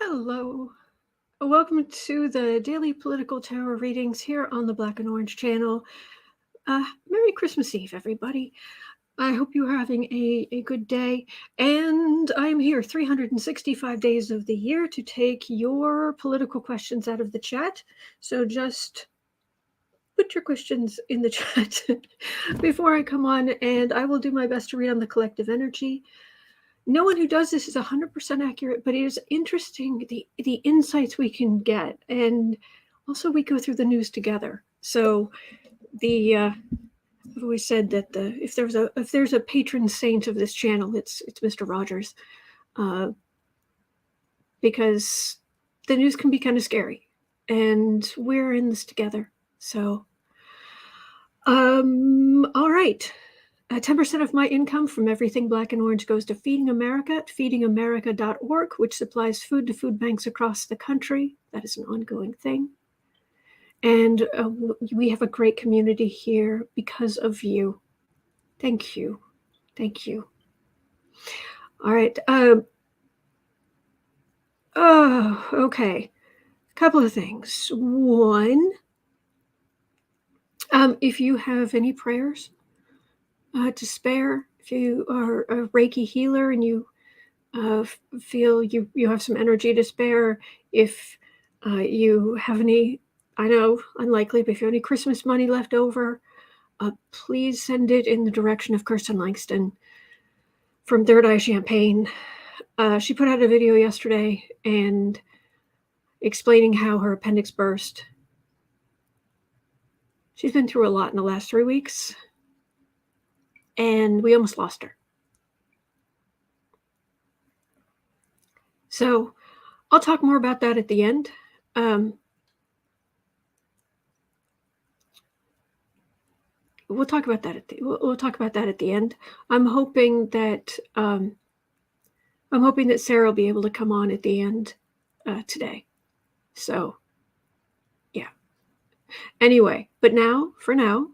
Hello. Welcome to the daily political tarot readings here on the Black and Orange channel. Merry Christmas Eve, everybody. I hope you are having a good day. And I'm here 365 days of the year to take your political questions out of the chat. So just put your questions in the chat before I come on, and I will do my best to read on the collective energy. No one who does this is 100% accurate, but it is interesting the insights we can get, and also we go through the news together. So I've always said that if there's a patron saint of this channel, it's Mr. Rogers, because the news can be kind of scary, and we're in this together. So, all right. 10% of my income from everything Black and Orange goes to Feeding America at feedingamerica.org, which supplies food to food banks across the country. That is an ongoing thing. And we have a great community here because of you. Thank you. Thank you. All right. Okay. A couple of things. One, if you have any prayers to spare, if you are a Reiki healer and you feel you have some energy to spare, if you have any, I know unlikely, but if you have any Christmas money left over, please send it in the direction of Kirsten Langston from Third Eye Champagne. She put out a video yesterday and explaining how her appendix burst. She's been through a lot in the last 3 weeks, and we almost lost her. So I'll talk more about that at the end. We'll talk about that at the end. I'm hoping that Sarah will be able to come on at the end today. So yeah. Anyway, but for now,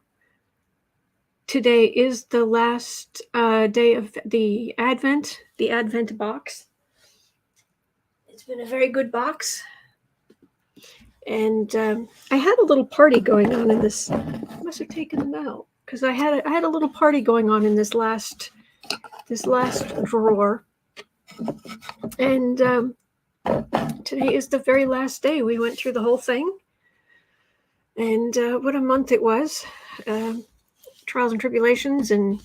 today is the last day of the Advent box. It's been a very good box. And I had a little party going on in this. I must have taken them out because I had a little party going on in this last drawer. And today is the very last day. We went through the whole thing. And what a month it was. Trials and tribulations, and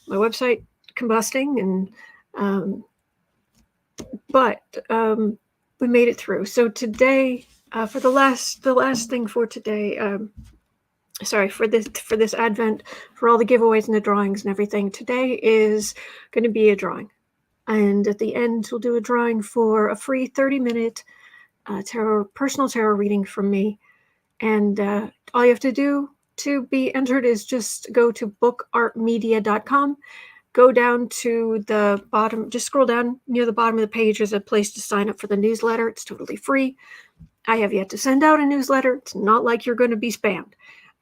my website combusting, and but we made it through. So today, for the last thing for today, for this Advent, for all the giveaways and the drawings and everything, today is going to be a drawing, and at the end we'll do a drawing for a free 30-minute personal tarot reading from me. And all you have to do to be entered is just go to bookartmedia.com. Go down to the bottom, just scroll down near the bottom of the page. There's a place to sign up for the newsletter. It's totally free. I have yet to send out a newsletter. It's not like you're going to be spammed.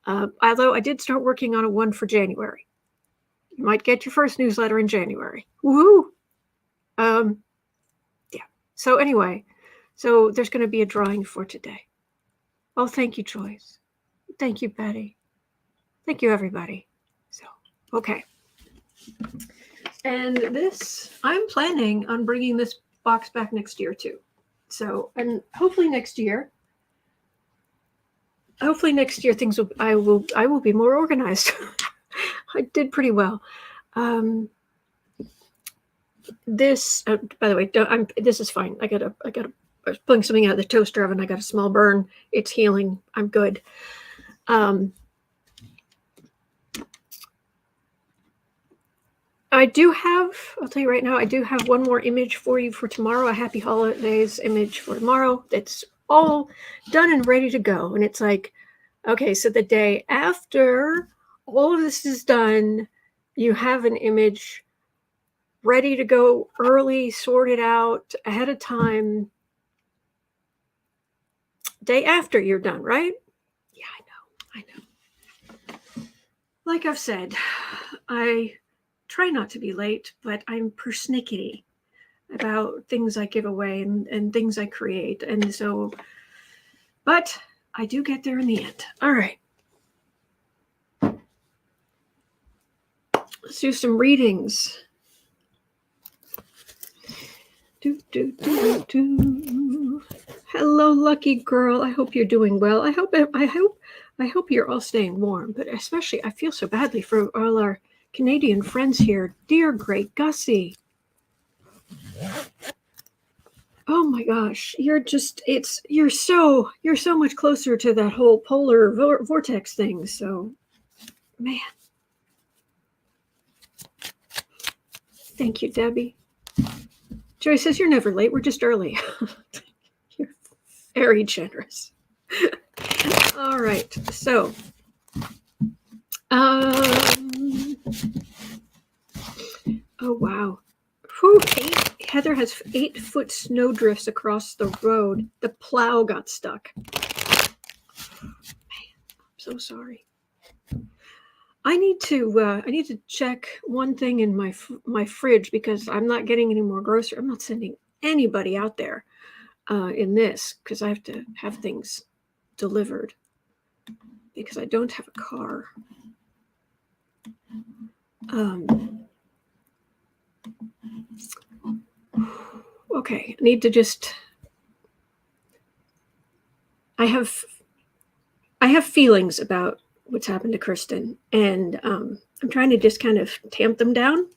Although I did start working on one for January. You might get your first newsletter in January. Woohoo! Yeah. So anyway, so there's going to be a drawing for today. Oh, thank you, Joyce. Thank you, Betty. Thank you, everybody. So, okay. And I'm planning on bringing this box back next year too. So, and hopefully next year I will be more organized. I did pretty well. This, by the way, this is fine. I was pulling something out of the toaster oven. I got a small burn. It's healing. I'm good. I'll tell you right now, I do have one more image for you for tomorrow, a Happy Holidays image for tomorrow. That's all done and ready to go. And it's like, okay, so the day after all of this is done, you have an image ready to go early, sorted out ahead of time. Day after you're done, right? Yeah, I know. Like I've said, I try not to be late, but I'm persnickety. about things I give away and things I create. And so, but I do get there in the end. All right. Let's do some readings. Hello, lucky girl. I hope you're doing well. I hope you're all staying warm, but especially I feel so badly for all our Canadian friends here. Dear great Gussie. Oh my gosh, you're so much closer to that whole polar vortex thing. So, man. Thank you, Debbie. Joy says, you're never late. We're just early. You're very generous. All right. So, oh, wow. Whew, Heather has 8-foot snow drifts across the road. The plow got stuck. Man, I'm so sorry. I need to check one thing in my fridge because I'm not getting any more groceries. I'm not sending anybody out there in this because I have to have things delivered because I don't have a car. Okay, I need to just. I have feelings about what's happened to Kristen, and I'm trying to just kind of tamp them down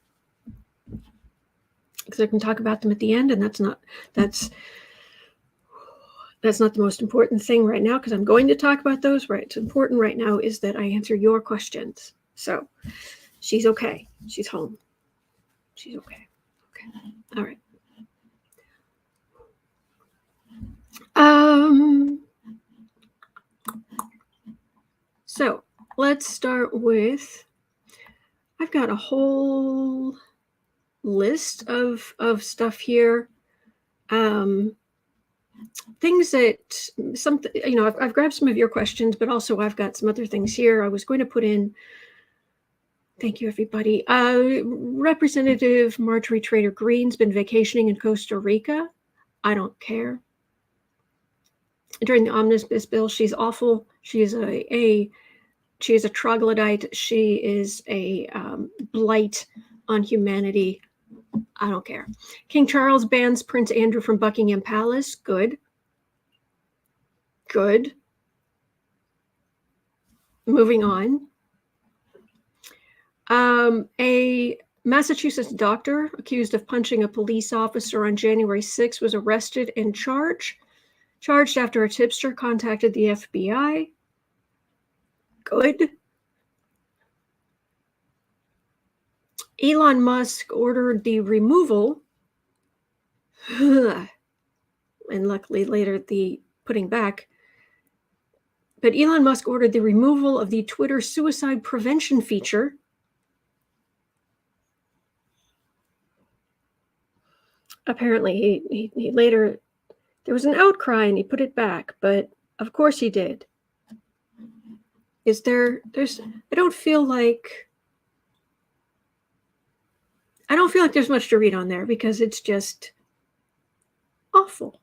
because I can talk about them at the end, and that's not the most important thing right now because I'm going to talk about those. Right, it's important right now is that I answer your questions. So she's okay. She's home. She's okay. Okay. All right. So let's start with, I've got a whole list of stuff here. Things that I've grabbed some of your questions, but also I've got some other things here. I was going to put in, thank you everybody. Representative Marjorie Trader Greene's been vacationing in Costa Rica. I don't care. During the omnibus bill, she's awful. She is a troglodyte. She is a blight on humanity. I don't care. King Charles bans Prince Andrew from Buckingham Palace. Good. Good. Moving on. A Massachusetts doctor accused of punching a police officer on January 6th was arrested and charged after a tipster contacted the FBI. Good. Elon Musk ordered the removal, and luckily later the putting back, but Elon Musk ordered the removal of the Twitter suicide prevention feature. Apparently, he later, there was an outcry and he put it back, but of course he did. I don't feel like there's much to read on there because it's just awful.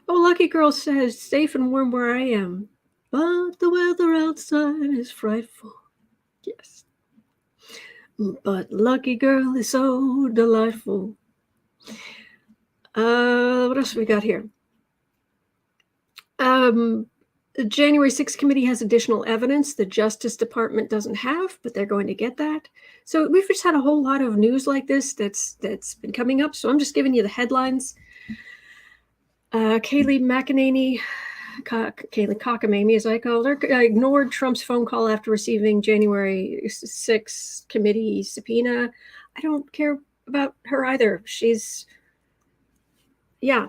Oh, Lucky Girl says, safe and warm where I am, but the weather outside is frightful. Yes. But Lucky Girl is so delightful. What else we got here? The January 6th committee has additional evidence the Justice Department doesn't have, but they're going to get that. So we've just had a whole lot of news like this that's been coming up. So I'm just giving you the headlines. Kayleigh Cockamamie, as I call her, ignored Trump's phone call after receiving January 6th committee subpoena. I don't care about her either. She's, yeah.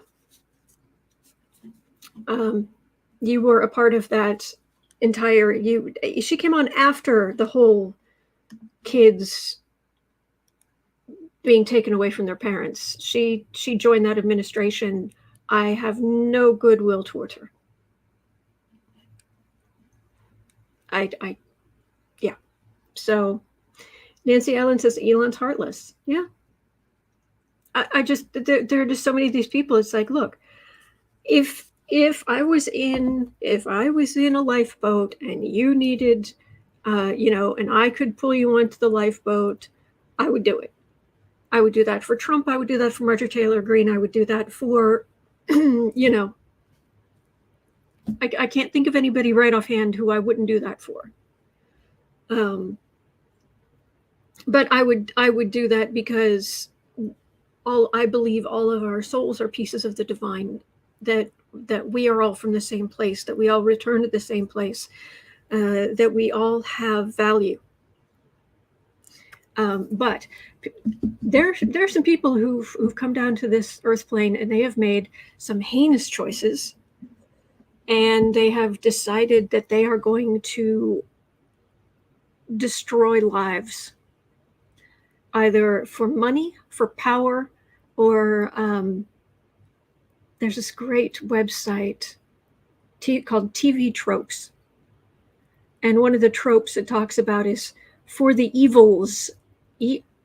You were a part of that entire, she came on after the whole kids being taken away from their parents. She joined that administration. I have no goodwill toward her. Yeah. So Nancy Ellen says Elon's heartless. Yeah. I just there are just so many of these people. It's like, look, if I was in a lifeboat and you needed, and I could pull you onto the lifeboat, I would do it. I would do that for Trump. I would do that for Marjorie Taylor Greene. I would do that for, I can't think of anybody right offhand who I wouldn't do that for. But I would do that because I believe all of our souls are pieces of the divine, that we are all from the same place, that we all return to the same place, that we all have value. But there are some people who've come down to this earth plane and they have made some heinous choices, and they have decided that they are going to destroy lives, either for money, for power, or there's this great website called TV Tropes. And one of the tropes it talks about is for the evils,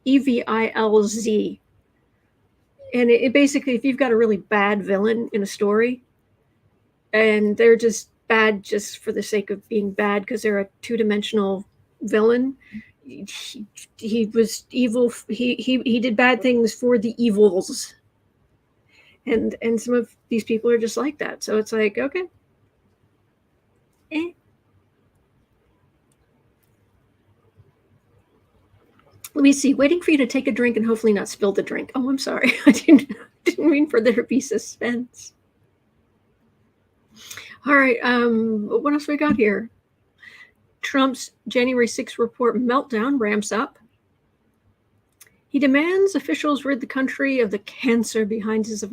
EVILZ. And it basically, if you've got a really bad villain in a story, and they're just bad just for the sake of being bad because they're a two-dimensional villain, he was evil. He did bad things for the evils. And some of these people are just like that. So it's like, okay. Let me see. Waiting for you to take a drink and hopefully not spill the drink. Oh, I'm sorry. I didn't mean for there to be suspense. All right. What else we got here? Trump's January 6th report meltdown ramps up. He demands officials rid the country of the cancer behind his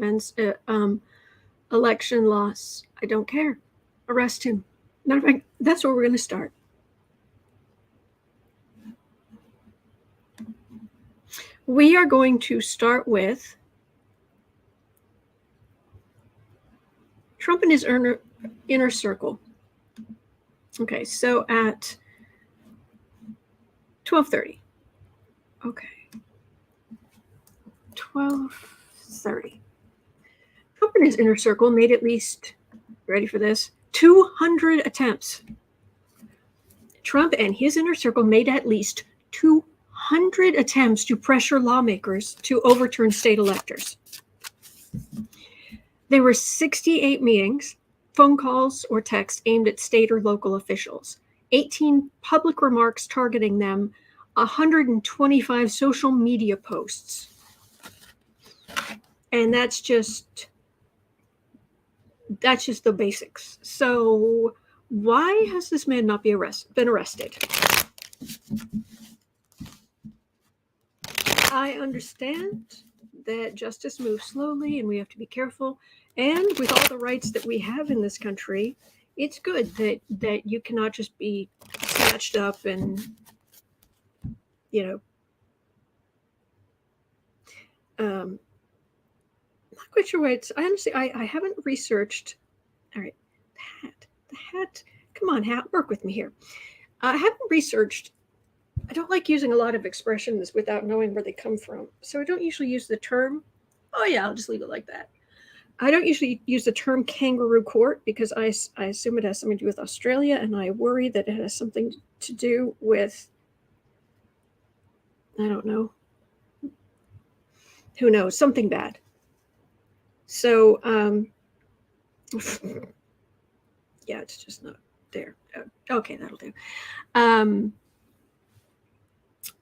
election loss. I don't care. Arrest him. Matter of fact, that's where we're going to start. We are going to start with Trump and his inner circle. Okay, so at 12:30. Okay. 12:30. Trump and his inner circle made at least, ready for this, 200 attempts. Trump and his inner circle made at least 200 attempts to pressure lawmakers to overturn state electors. There were 68 meetings, phone calls, or texts aimed at state or local officials, 18 public remarks targeting them, 125 social media posts. And that's just the basics. So why has this man not been arrested? I understand that justice moves slowly and we have to be careful. And with all the rights that we have in this country, it's good that you cannot just be snatched up and, I'm not quite sure why it's, I honestly, I haven't researched. All right, the hat, come on, hat, work with me here. I haven't researched. I don't like using a lot of expressions without knowing where they come from. So I don't usually use the term, oh yeah, I'll just leave it like that. I don't usually use the term kangaroo court because I assume it has something to do with Australia, and I worry that it has something to do with, I don't know, who knows, something bad. So, yeah, it's just not there. Okay, that'll do.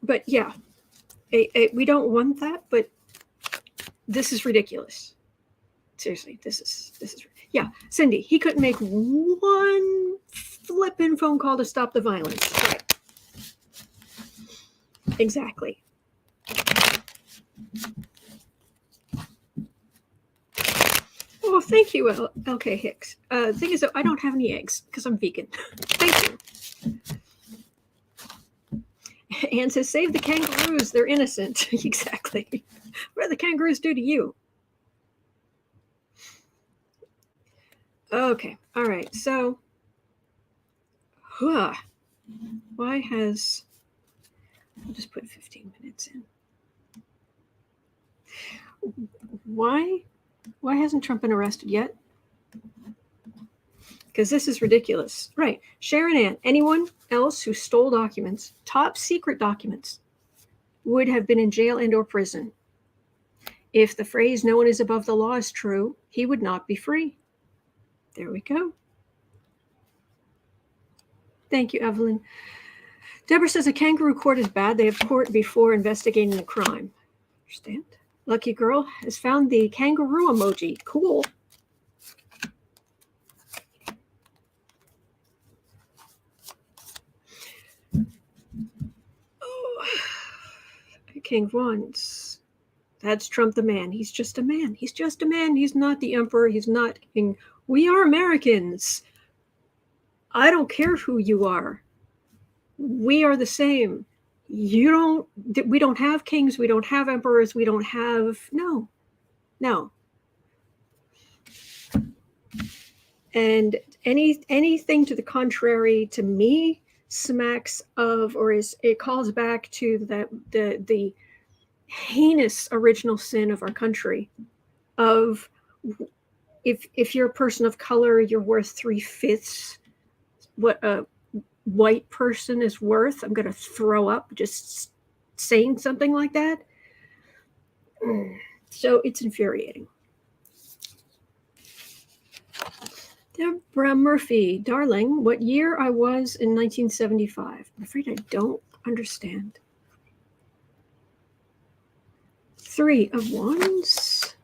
But yeah, we don't want that, but this is ridiculous. Seriously, this is yeah. Cindy, he couldn't make one flippin' phone call to stop the violence. Right. Exactly. Oh, thank you, LK Hicks. The thing is, though, I don't have any eggs because I'm vegan. Thank you. Anne says, save the kangaroos. They're innocent. Exactly. What do the kangaroos do to you? Okay. All right. So, why has, I'll just put 15 minutes in. Why hasn't Trump been arrested yet? Because this is ridiculous. Right. Sharon Ann, anyone else who stole documents, top secret documents, would have been in jail and or prison. If the phrase "no one is above the law" is true, he would not be free. There we go. Thank you, Evelyn. Deborah says a kangaroo court is bad. They have court before investigating the crime. Understand? Lucky Girl has found the kangaroo emoji. Cool. Oh. King of Wands. That's Trump the man. He's just a man. He's just a man. He's not the emperor. He's not king. We are Americans. I don't care who you are. We are the same. We don't have kings. We don't have emperors. We don't have, no. And anything to the contrary to me smacks of, or it calls back to the heinous original sin of our country of, if you're a person of color, you're worth 3/5 what a white person is worth. I'm going to throw up just saying something like that. So it's infuriating. Deborah Murphy, darling, what year I was in 1975? I'm afraid I don't understand. 3 of Wands,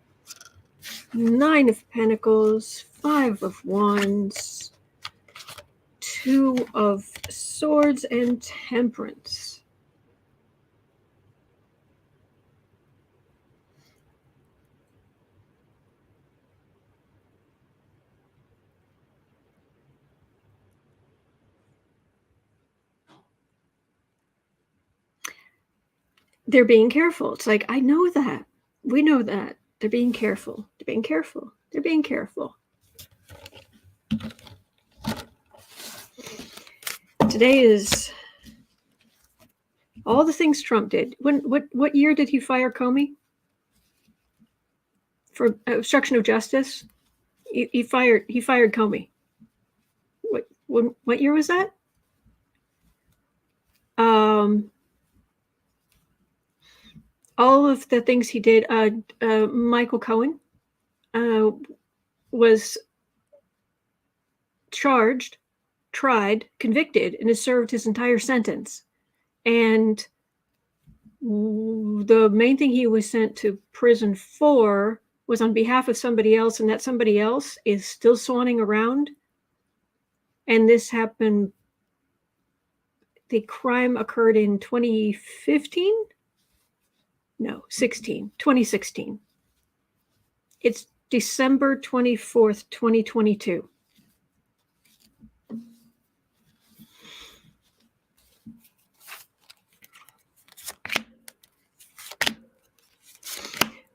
9 of Pentacles, 5 of Wands, 2 of Swords, and Temperance. They're being careful. It's like, I know that. We know that. They're being careful. They're being careful. They're being careful. Today is all the things Trump did. What year did he fire Comey? For obstruction of justice? He fired Comey. What year was that? All of the things he did. Michael Cohen was charged, tried, convicted, and has served his entire sentence. And the main thing he was sent to prison for was on behalf of somebody else, and that somebody else is still swanning around. And this happened, the crime occurred in 2015? No, 2016. It's December 24th, 2022.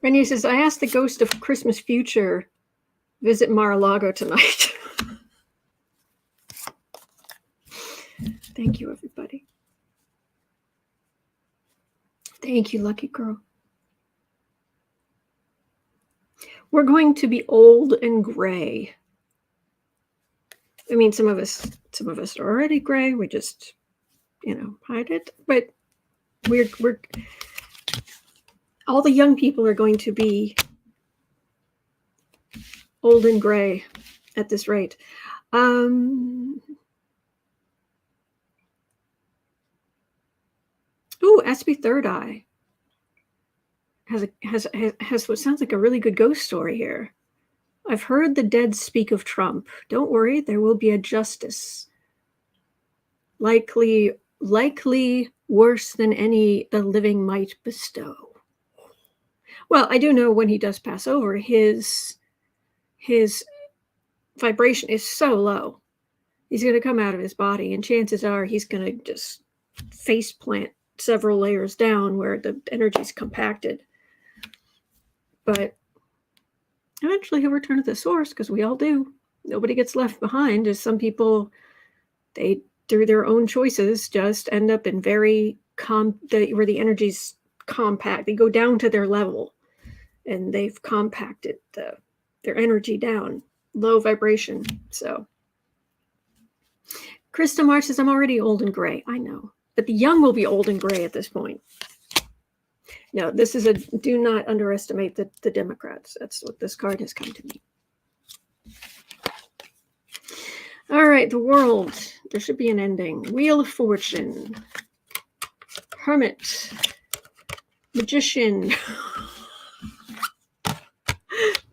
Rennie says, I asked the ghost of Christmas future visit Mar-a-Lago tonight. Thank you, everybody. Thank you, Lucky Girl. We're going to be old and gray. I mean, some of us are already gray. We just, hide it. But we're all the young people are going to be old and gray at this rate. Espy Third Eye has what sounds like a really good ghost story here. I've heard the dead speak of Trump. Don't worry, there will be a justice. Likely worse than any the living might bestow. Well, I do know when he does pass over, his vibration is so low. He's going to come out of his body, and chances are he's going to just face plant several layers down where the energy's compacted. But eventually he'll return to the source, because we all do. Nobody gets left behind. As some people, they, through their own choices, just end up in very where the energy's compact. They go down to their level. and they've compacted their energy down, low vibration. So Krista March says, I'm already old and gray. I know, but the young will be old and gray at this point. No, this is do not underestimate the Democrats. That's what this card has come to me. All right, the world. There should be an ending. Wheel of Fortune. Hermit. Magician.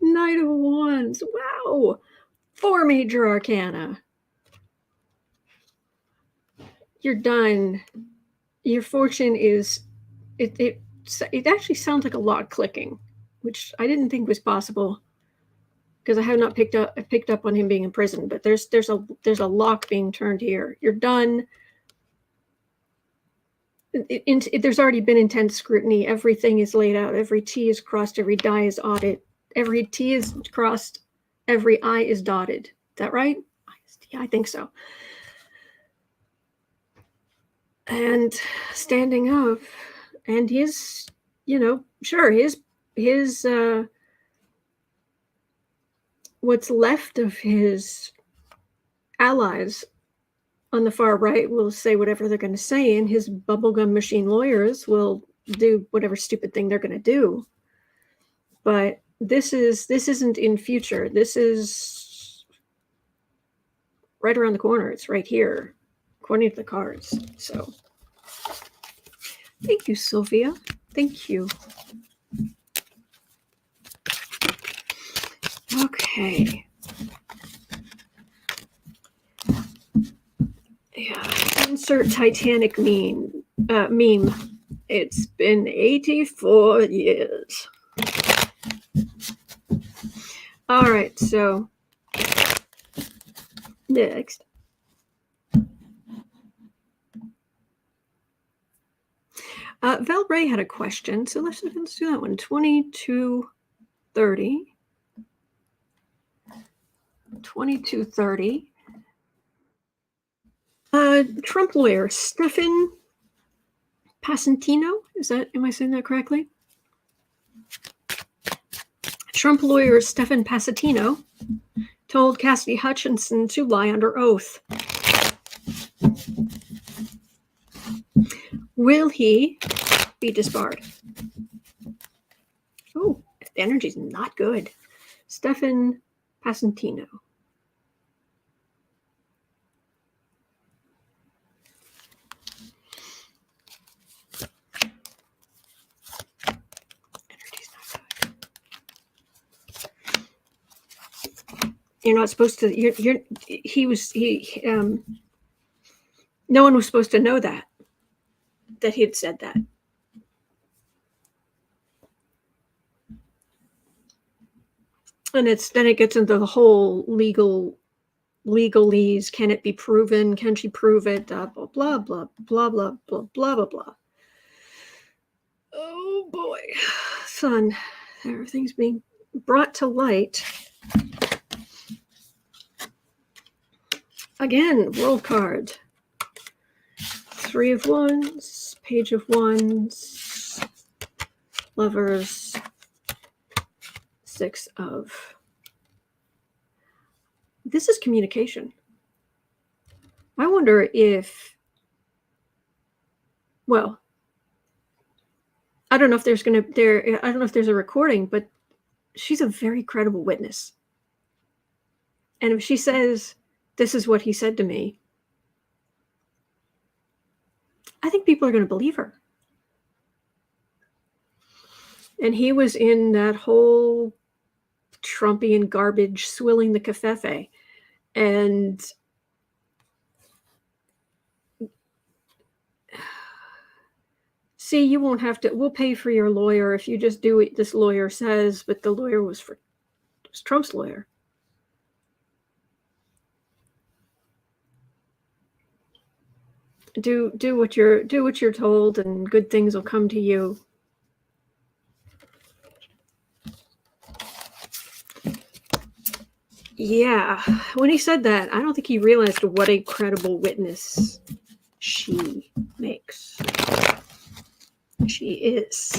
Knight of Wands. Wow. 4 major arcana. You're done. Your fortune is... It actually sounds like a lock clicking, which I didn't think was possible because I have not picked up on him being in prison. But there's a lock being turned here. You're done. There's already been intense scrutiny. Everything is laid out. Every T is crossed. Every die is audited. Every T is crossed. Every I is dotted. Is that right? Yeah, I think so. And standing up, and his, sure, his what's left of his allies on the far right will say whatever they're going to say, and his bubblegum machine lawyers will do whatever stupid thing they're going to do. But this isn't in future. This is right around the corner. It's right here, according to the cards. So thank you, Sylvia. Thank you. Okay. Yeah. Insert Titanic meme. It's been 84 years. All right, so next. Val Ray had a question, so let's do that one. 2230. 2230. Trump lawyer Steffan Passantino. Am I saying that correctly? Trump lawyer Steffan Passantino told Cassidy Hutchinson to lie under oath. Will he be disbarred? Oh, the energy's not good. Steffan Passantino. You're not supposed to. No one was supposed to know that he had said that. And then it gets into the whole legalese. Can it be proven? Can she prove it? Blah blah blah blah blah blah blah blah blah. Oh boy, son, everything's being brought to light. Again, world card. 3 of Wands, Page of Wands, Lovers, 6 of... This is communication. I wonder if... Well, I don't know if there's I don't know if there's a recording, but she's a very credible witness. And if she says, this is what he said to me, I think people are going to believe her. And he was in that whole Trumpian garbage, swilling the covfefe. And see, you won't have to, we'll pay for your lawyer if you just do what this lawyer says, but the lawyer was Trump's lawyer. Do what you're told, and good things will come to you. Yeah, when he said that, I don't think he realized what a credible witness she makes. She is.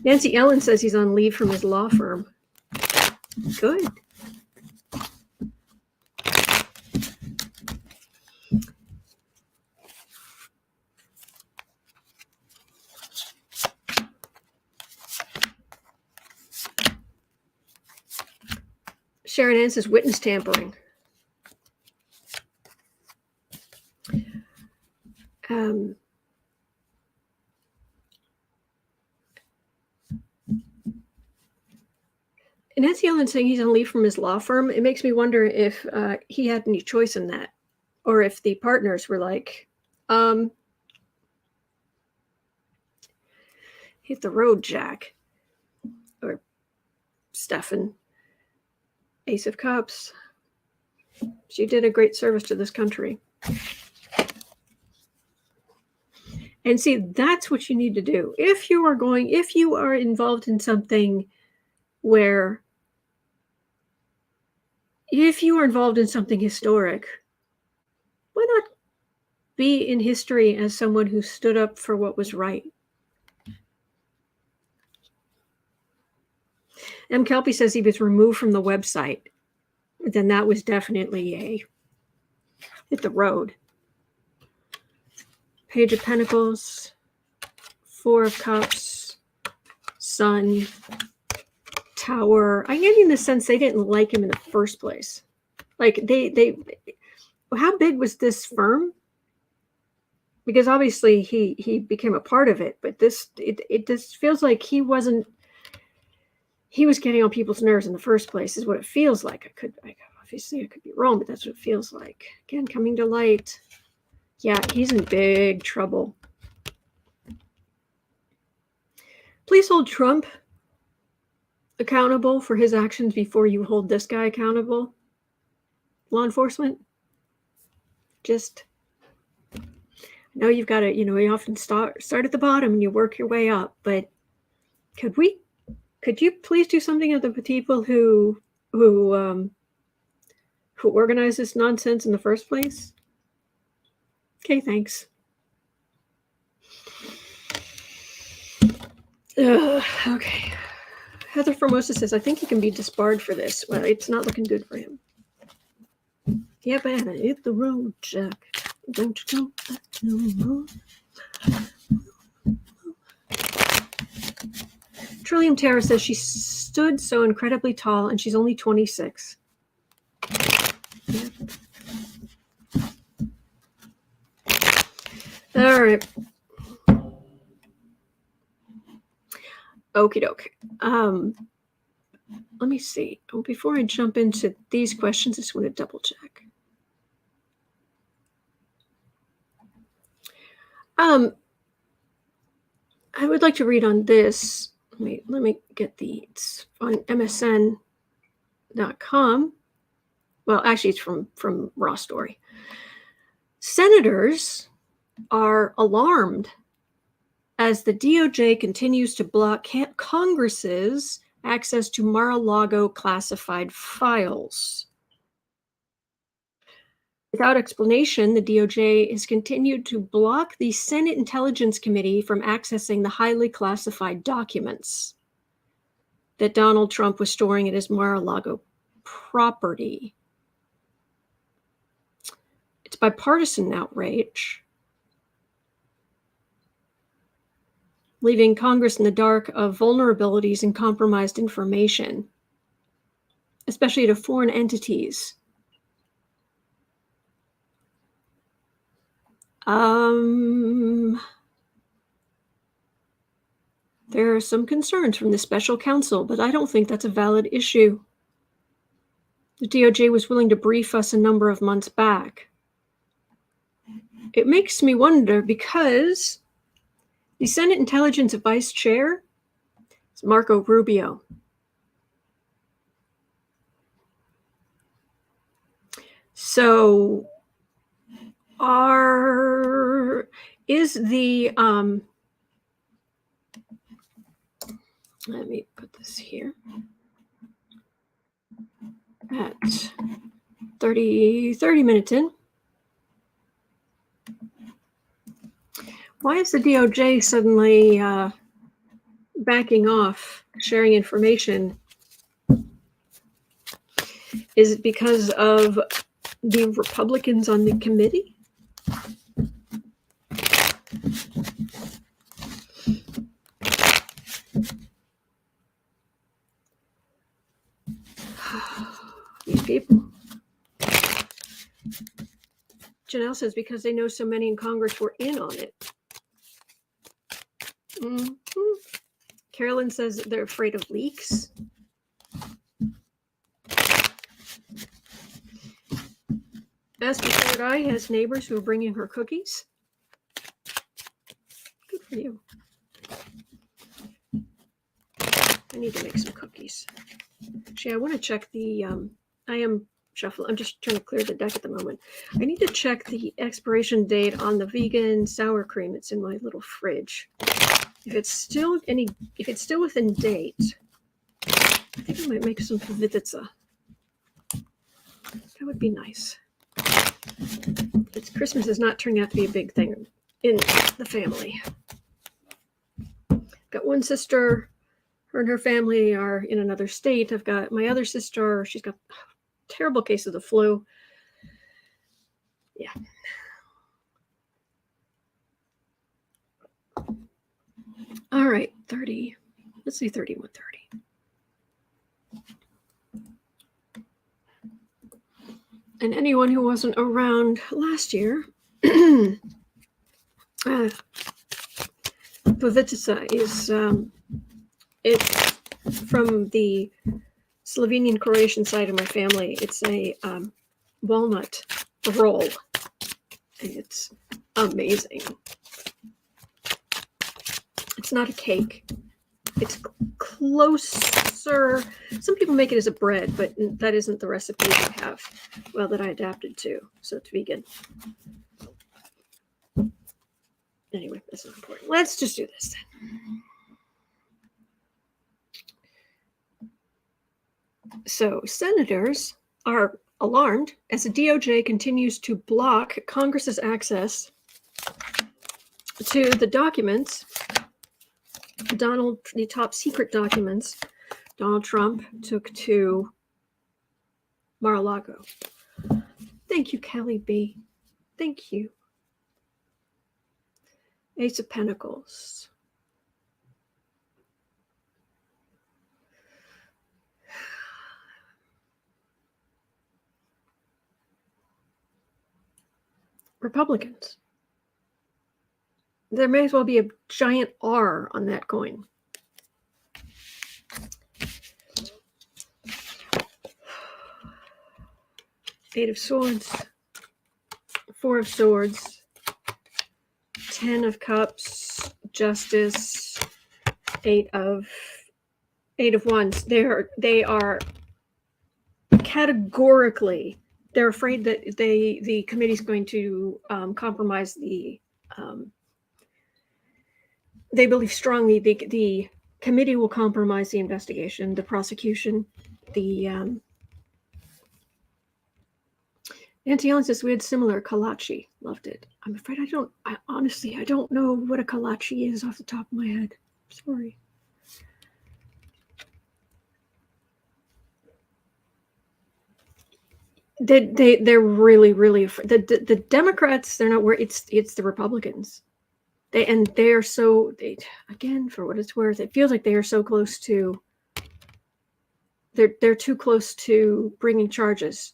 Nancy Ellen says he's on leave from his law firm. Good. Sharon Ann says witness tampering. Nancy Ellen saying he's on leave from his law firm. It makes me wonder if he had any choice in that, or if the partners were like, hit the road, Jack, or Steffan, Ace of Cups. She did a great service to this country. And see, that's what you need to do. If you are involved in something where, if you are involved in something historic, why not be in history as someone who stood up for what was right? M. Kelpie says he was removed from the website. Then that was definitely a hit the road. Page of Pentacles, Four of Cups, Sun, Tower. I'm getting the sense they didn't like him in the first place. Like they how big was this firm? Because obviously he became a part of it, but it just feels like he was getting on people's nerves in the first place, is what it feels like. Obviously I could be wrong, but that's what it feels like. Again, coming to light. Yeah, he's in big trouble. Please hold Trump accountable for his actions before you hold this guy accountable. Law enforcement. Just, I know you've got to, you often start at the bottom and you work your way up, but could you please do something with the people who organized this nonsense in the first place? Okay, thanks. Okay. Heather Formosa says, I think he can be disbarred for this. Well, it's not looking good for him. Yeah, man, hit the road, Jack. Don't you go back no more. Trillium Terra says she stood so incredibly tall and she's only 26. Yep. All right. Okie doke. Let me see. Before I jump into these questions, I just want to double check. I would like to read on this. Let me get it's on MSN.com. Well, actually, it's from Raw Story. Senators are alarmed as the DOJ continues to block Congress's access to Mar-a-Lago classified files. Without explanation, the DOJ has continued to block the Senate Intelligence Committee from accessing the highly classified documents that Donald Trump was storing at his Mar-a-Lago property. It's bipartisan outrage, leaving Congress in the dark of vulnerabilities and compromised information, especially to foreign entities. There are some concerns from the special counsel, but I don't think that's a valid issue. The DOJ was willing to brief us a number of months back. It makes me wonder because the Senate Intelligence Vice Chair is Marco Rubio. So let me put this here at 30 minutes in. Why is the DOJ suddenly backing off sharing information? Is it because of the Republicans on the committee? These people. Janelle says because they know so many in Congress were in on it. Mm-hmm. Carolyn says they're afraid of leaks. Ask Third Eye has neighbors who are bringing her cookies. Good for you. I need to make some cookies. Actually, I want to check the, I am shuffling. I'm just trying to clear the deck at the moment. I need to check the expiration date on the vegan sour cream that's in my little fridge. If it's still within date, I think I might make some Viditsa. That would be nice. Christmas is not turning out to be a big thing in the family. Got one sister, her and her family are in another state. I've got my other sister, she's got a terrible case of the flu. Yeah. All right, 30. Let's see, 3130. And anyone who wasn't around last year, Pavitsa is it's from the Slovenian Croatian side of my family. It's a walnut roll, and it's amazing. It's not a cake. It's closer. Some people make it as a bread, but that isn't the recipe I have. Well, that I adapted to, so it's vegan. Anyway, that's not important. Let's just do this then. So, senators are alarmed as the DOJ continues to block Congress's access to the documents, the top secret documents Donald Trump took to Mar-a-Lago. Thank you, Kelly B. Thank you. Ace of Pentacles. Republicans. There may as well be a giant R on that coin. Eight of Swords, Four of Swords, 10 of Cups, Justice, Eight of Wands. They are categorically, they're afraid that the committee's going to compromise the. They believe strongly the committee will compromise the investigation, the prosecution, the. Nancy Allen says we had similar kolache. Loved it. I'm afraid I honestly don't know what a kolache is off the top of my head. Sorry. They're really afraid. The Democrats, they're not worried. It's the Republicans. They are so, again, for what it's worth, it feels like they are so close to. They're too close to bringing charges.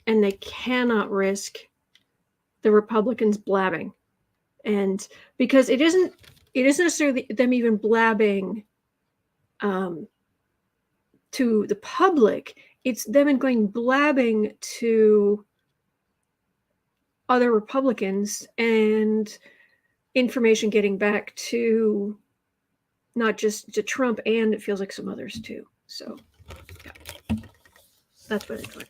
And they cannot risk the Republicans blabbing. And because it isn't necessarily them even blabbing to the public, it's them going blabbing to other Republicans and information getting back to not just to Trump, and it feels like some others too. So yeah. That's what it's like.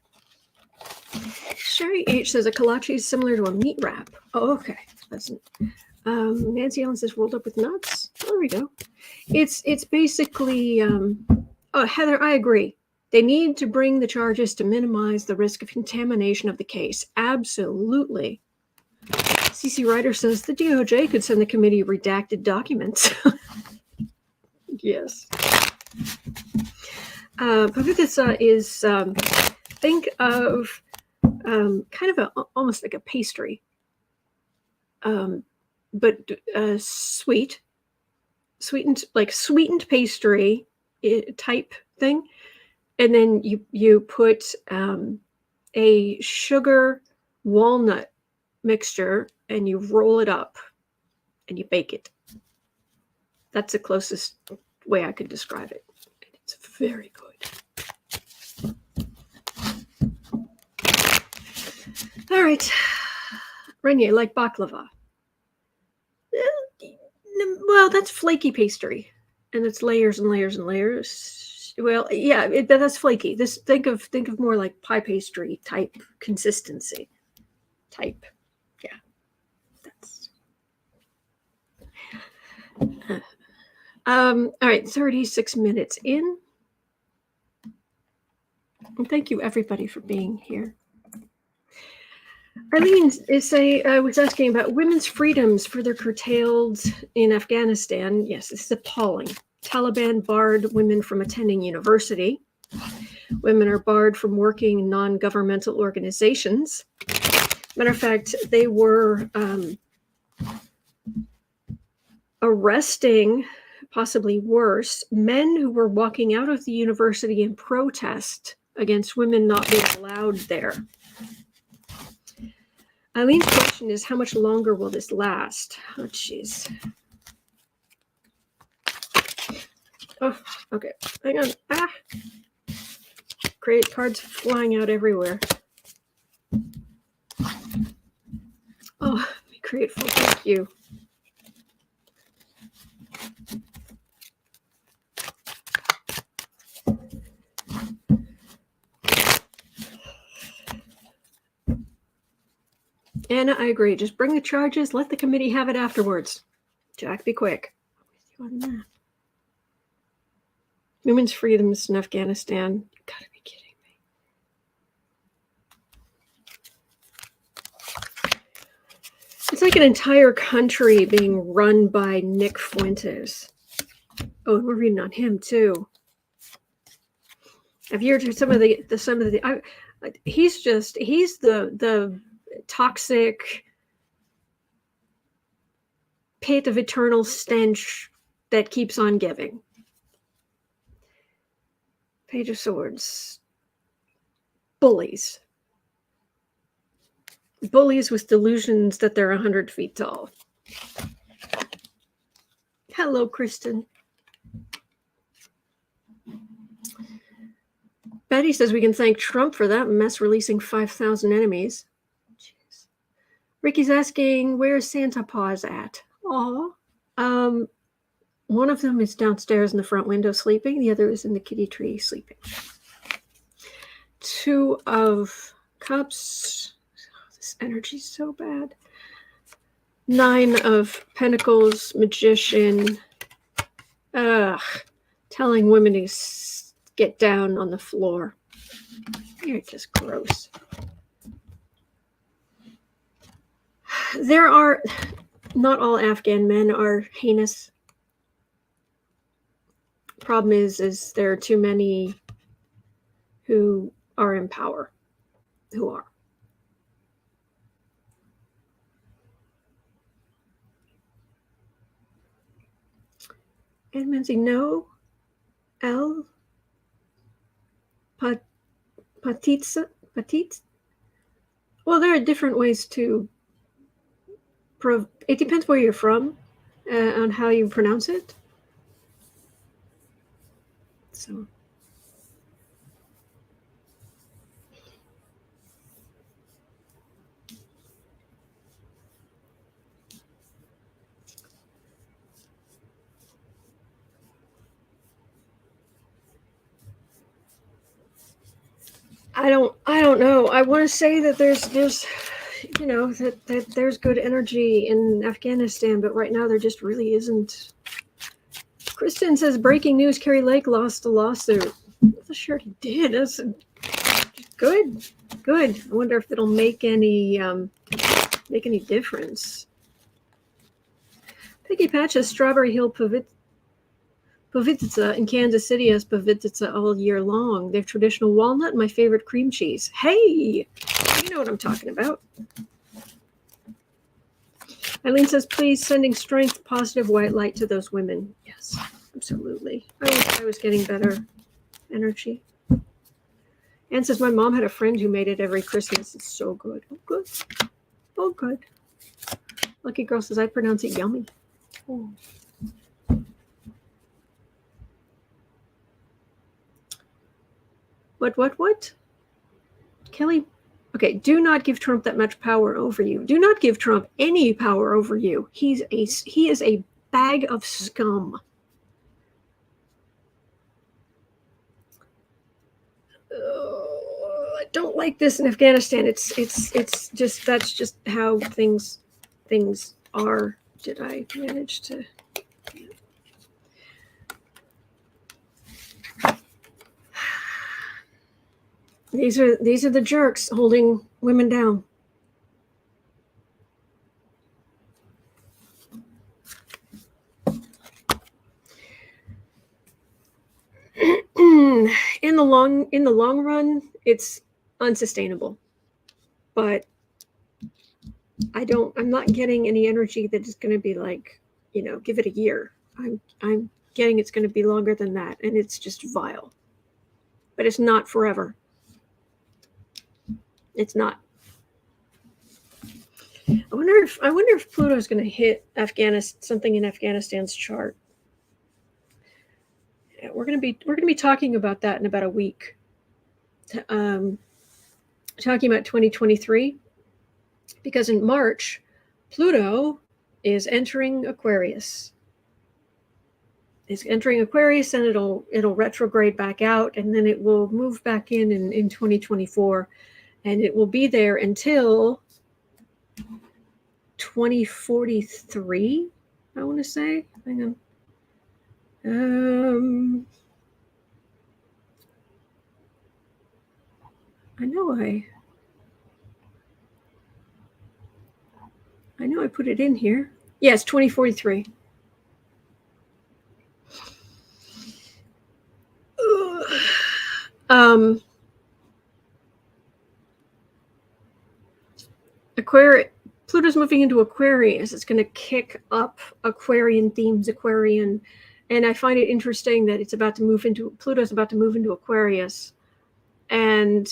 Sherry H says a kolache is similar to a meat wrap. Oh, okay. That's Nancy Allen says rolled up with nuts. Oh, there we go. It's basically. Heather, I agree. They need to bring the charges to minimize the risk of contamination of the case. Absolutely. CC Ryder says the DOJ could send the committee redacted documents. Yes. Pavitisa is, think of kind of almost like a pastry, but sweetened pastry type thing. And then you put a sugar walnut mixture and you roll it up and you bake it. That's the closest way I could describe it. It's very good. All right. Renier, like baklava. Well, that's flaky pastry. And it's layers and layers and layers. Well, yeah, that's flaky. Think of more like pie pastry type consistency. Type. Yeah. That's all right, 36 minutes in. And thank you everybody for being here. Eileen was asking about women's freedoms further curtailed in Afghanistan. Yes, this is appalling. Taliban barred women from attending university. Women are barred from working in non-governmental organizations. Matter of fact, they were arresting, possibly worse, men who were walking out of the university in protest against women not being allowed there. Eileen's question is, how much longer will this last? Oh, jeez. Oh, okay. Hang on. Great, cards flying out everywhere. Oh, be grateful. Thank you. Anna, I agree. Just bring the charges. Let the committee have it afterwards. Jack, be quick. On that. Women's freedoms in Afghanistan. You gotta be kidding me. It's like an entire country being run by Nick Fuentes. Oh, and we're reading on him too. Have you heard some of the he's the toxic pit of eternal stench that keeps on giving. Page of Swords. Bullies. Bullies with delusions that they're 100 feet tall. Hello, Kristen. Betty says we can thank Trump for that mess, releasing 5,000 enemies. Jeez. Ricky's asking, where's Santa Paws at? Aw. One of them is downstairs in the front window sleeping. The other is in the kitty tree sleeping. 2 of Cups. Oh, this energy's so bad. 9 of Pentacles, Magician. Telling women to get down on the floor. You're just gross. There are, not all Afghan men are heinous. Problem is there are too many who are in power, who are. And Menzie, no. L. Patitsa? Well, there are different ways to it depends where you're from, on how you pronounce it. So. I don't know. I want to say that there's you know, that there's good energy in Afghanistan, but right now there just really isn't. Kristen says, breaking news, Carrie Lake lost a lawsuit. I'm sure he did. That's good. I wonder if it'll make any difference. Piggy Patches, Strawberry Hill Povititsa in Kansas City has Povititsa all year long. They have traditional walnut and my favorite cream cheese. Hey, you know what I'm talking about. Eileen says, please sending strength, positive white light to those women. Yes, absolutely. I was getting better energy. Anne says, my mom had a friend who made it every Christmas. It's so good. Oh, good. Oh, good. Lucky Girl says, I pronounce it yummy. Oh. What? Kelly, okay, do not give Trump that much power over you. Do not give Trump any power over you. He is a bag of scum. I don't like this in Afghanistan. It's just, that's just how things are. Did I manage to? These are the jerks holding women down. In the long run, it's unsustainable. But I'm not getting any energy that is going to be like, give it a year. I'm getting it's going to be longer than that, and it's just vile. But it's not forever. It's not. I wonder if Pluto is going to hit something in Afghanistan's chart. Yeah, we're going to be talking about that in about a week. Talking about 2023, because in March, Pluto is entering Aquarius. It's entering Aquarius, and it'll retrograde back out, and then it will move back in 2024, and it will be there until 2043. I want to say. Hang on. I know I put it in here. Yes, 2043. Pluto's moving into Aquarius. It's going to kick up Aquarian themes, and I find it interesting that Pluto's about to move into Aquarius, and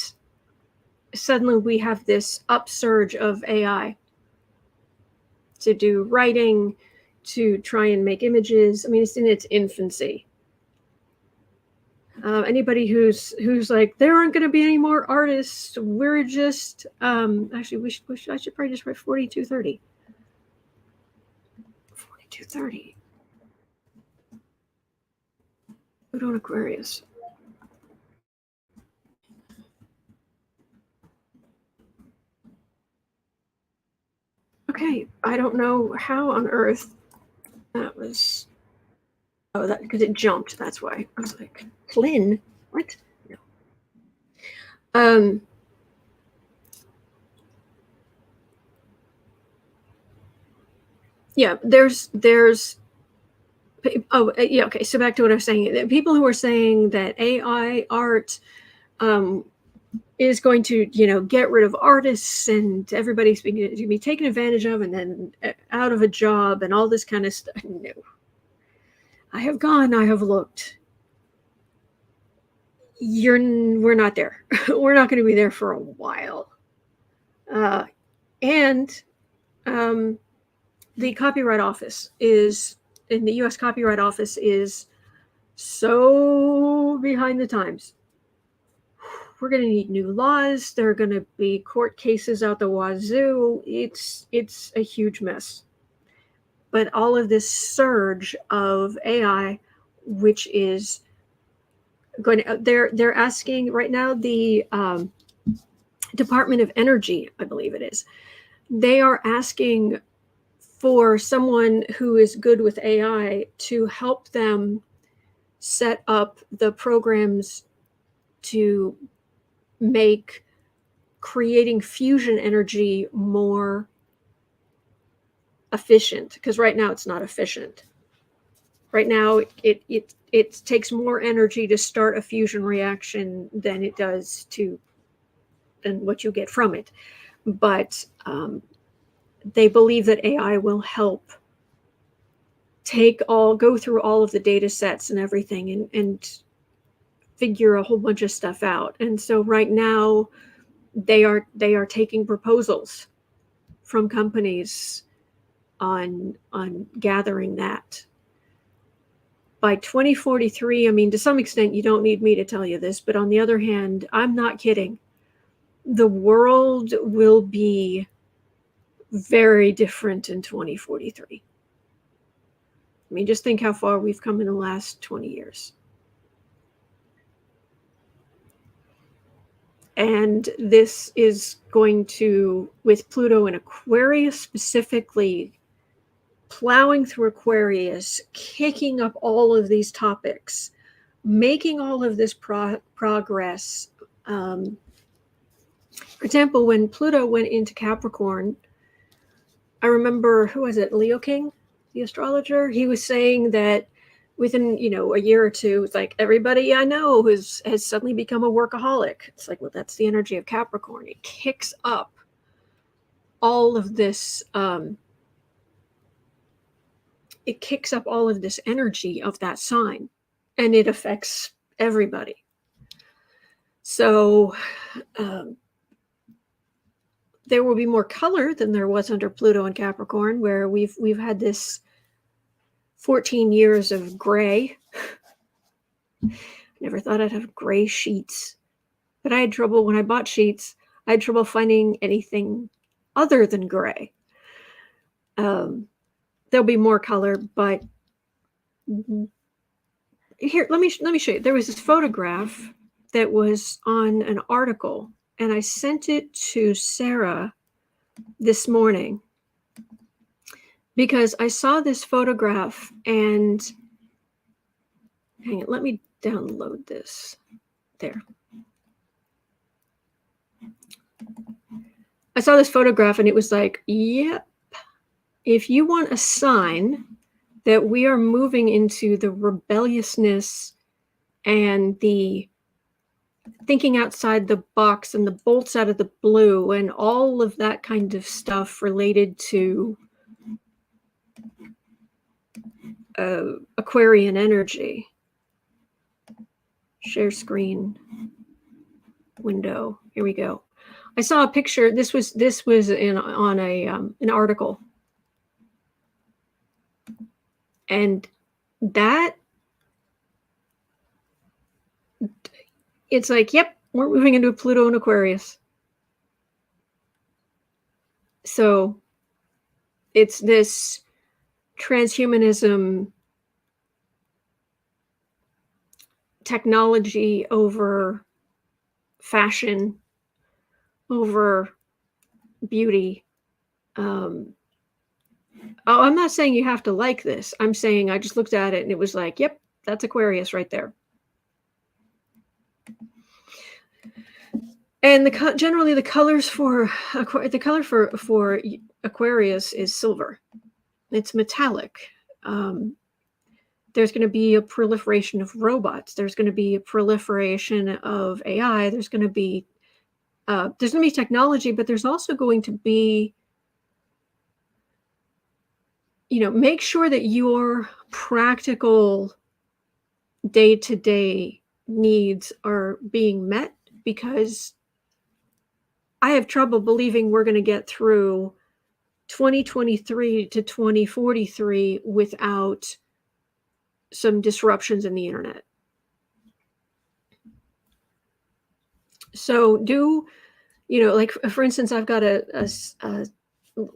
suddenly we have this upsurge of AI to do writing, to try and make images. I mean, it's in its infancy. Anybody who's like, there aren't going to be any more artists, we're just actually I should probably just write 4230. 4230. Pluto and Aquarius. Okay, I don't know how on earth that was. Oh, that because it jumped. That's why I was like, Flynn, what? No. Yeah, there's. Oh, yeah. Okay, so back to what I was saying. People who are saying that AI art is going to, get rid of artists, and everybody's going to be taken advantage of, and then out of a job, and all this kind of stuff. No. I have looked. We're not there. We're not going to be there for a while. And the Copyright Office in the U.S. Copyright Office is so behind the times. We're going to need new laws. There are going to be court cases out the wazoo. It's a huge mess. But all of this surge of AI, which is going to, they're asking right now, the Department of Energy, I believe it is, they are asking for someone who is good with AI to help them set up the programs to make creating fusion energy more efficient, because right now it's not efficient. Right now, it takes more energy to start a fusion reaction than it does than what you get from it. But they believe that AI will help go through all of the data sets and everything and figure a whole bunch of stuff out. And so right now they are taking proposals from companies on gathering that. By 2043, I mean, to some extent, you don't need me to tell you this, but on the other hand, I'm not kidding. The world will be very different in 2043. I mean, just think how far we've come in the last 20 years. And this is going to, with Pluto and Aquarius specifically, plowing through Aquarius, kicking up all of these topics, making all of this progress. For example, when Pluto went into Capricorn, I remember, who was it, Leo King, the astrologer? He was saying that within, a year or two, it's like everybody I know has suddenly become a workaholic. It's like, well, that's the energy of Capricorn. It kicks up all of this, energy of that sign, and it affects everybody. So there will be more color than there was under Pluto and Capricorn, where we've had this 14 years of gray. Never thought I'd have gray sheets, but I had trouble when I bought sheets. I had trouble finding anything other than gray. There'll be more color, but here, let me show you. There was this photograph that was on an article, and I sent it to Sarah this morning because I saw this photograph, and hang on, let me download this. There. I saw this photograph, and it was like, yep, if you want a sign that we are moving into the rebelliousness and the thinking outside the box and the bolts out of the blue and all of that kind of stuff related to Aquarian energy. Share screen window. Here we go. I saw a picture. This was on an article, and that it's like, yep, we're moving into Pluto and Aquarius. So it's this transhumanism, technology over fashion, over beauty. I'm not saying you have to like this. I'm saying I just looked at it and it was like, yep, that's Aquarius right there. And generally the colors for Aquarius is silver. It's metallic. There's going to be a proliferation of robots. There's going to be a proliferation of AI. There's going to be technology, but there's also going to be, make sure that your practical day-to-day needs are being met, because I have trouble believing we're going to get through 2023 to 2043 without some disruptions in the internet. So like, for instance, I've got a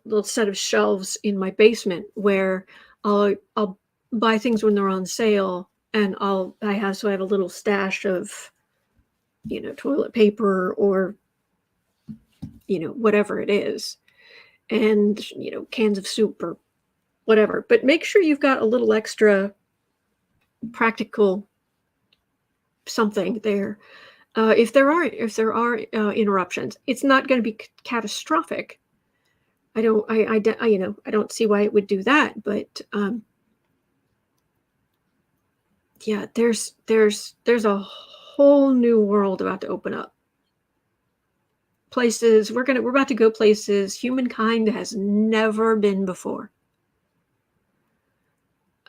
little set of shelves in my basement where I'll buy things when they're on sale, and I have a little stash of, toilet paper or, whatever it is, and, cans of soup or whatever. But make sure you've got a little extra practical something there. If there are interruptions, it's not going to be catastrophic. I don't see why it would do that, but Yeah, there's a whole new world about to open up. Places we're about to go places humankind has never been before.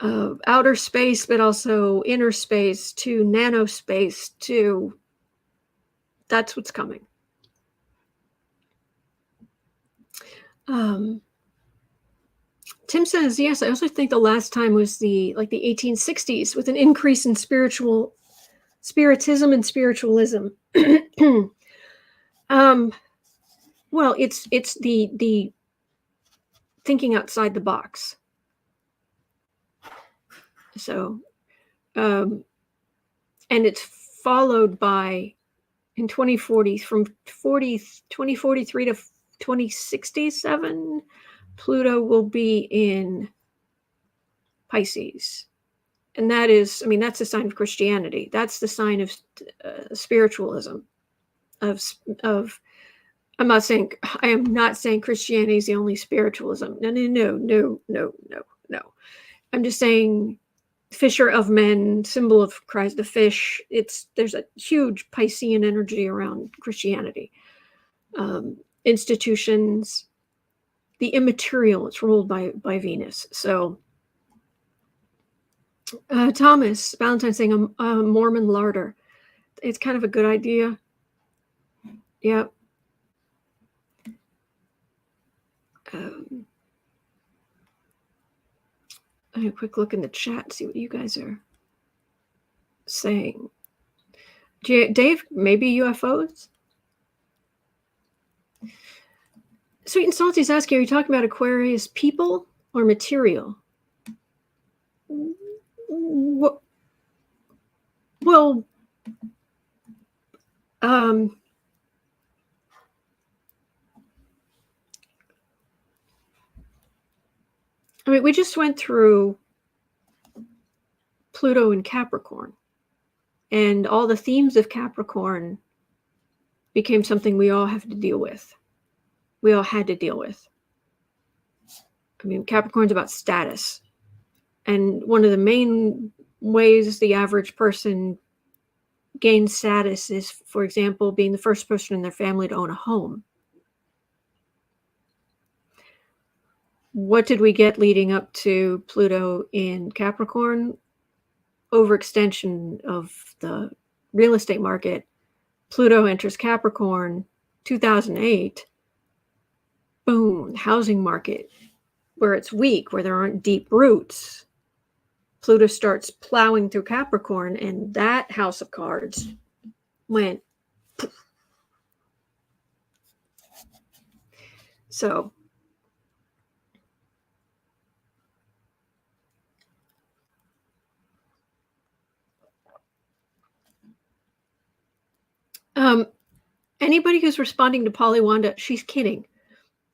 Outer space, but also inner space to nanospace to that's what's coming. Tim says, yes, I also think the last time was the 1860s with an increase in spiritism and spiritualism. Well, it's the thinking outside the box. So, and it's followed by in 2040 from 2043 to 2067, Pluto will be in Pisces. And that is, I mean, that's the sign of Christianity. That's the sign of spiritualism. I am not saying Christianity is the only spiritualism. No. I'm just saying fisher of men, symbol of Christ, the fish. There's a huge Piscean energy around Christianity. Institutions, the immaterial, it's ruled by Venus. So Thomas Valentine saying a Mormon larder. It's kind of a good idea. Yeah. I have a quick look in the chat, see what you guys are saying. Dave, maybe UFOs? Sweet and Salty's asking, are you talking about Aquarius people or material? Well, I mean, we just went through Pluto and Capricorn, and all the themes of Capricorn became something we all have to deal with. We all had to deal with. I mean, Capricorn's about status. And one of the main ways the average person gains status is, for example, being the first person in their family to own a home. What did we get leading up to Pluto in Capricorn? Overextension of the real estate market. Pluto enters Capricorn 2008. Boom, housing market where it's weak, where there aren't deep roots. Pluto starts plowing through Capricorn, and that house of cards went poof. So anybody who's responding to Polly Wanda, she's kidding.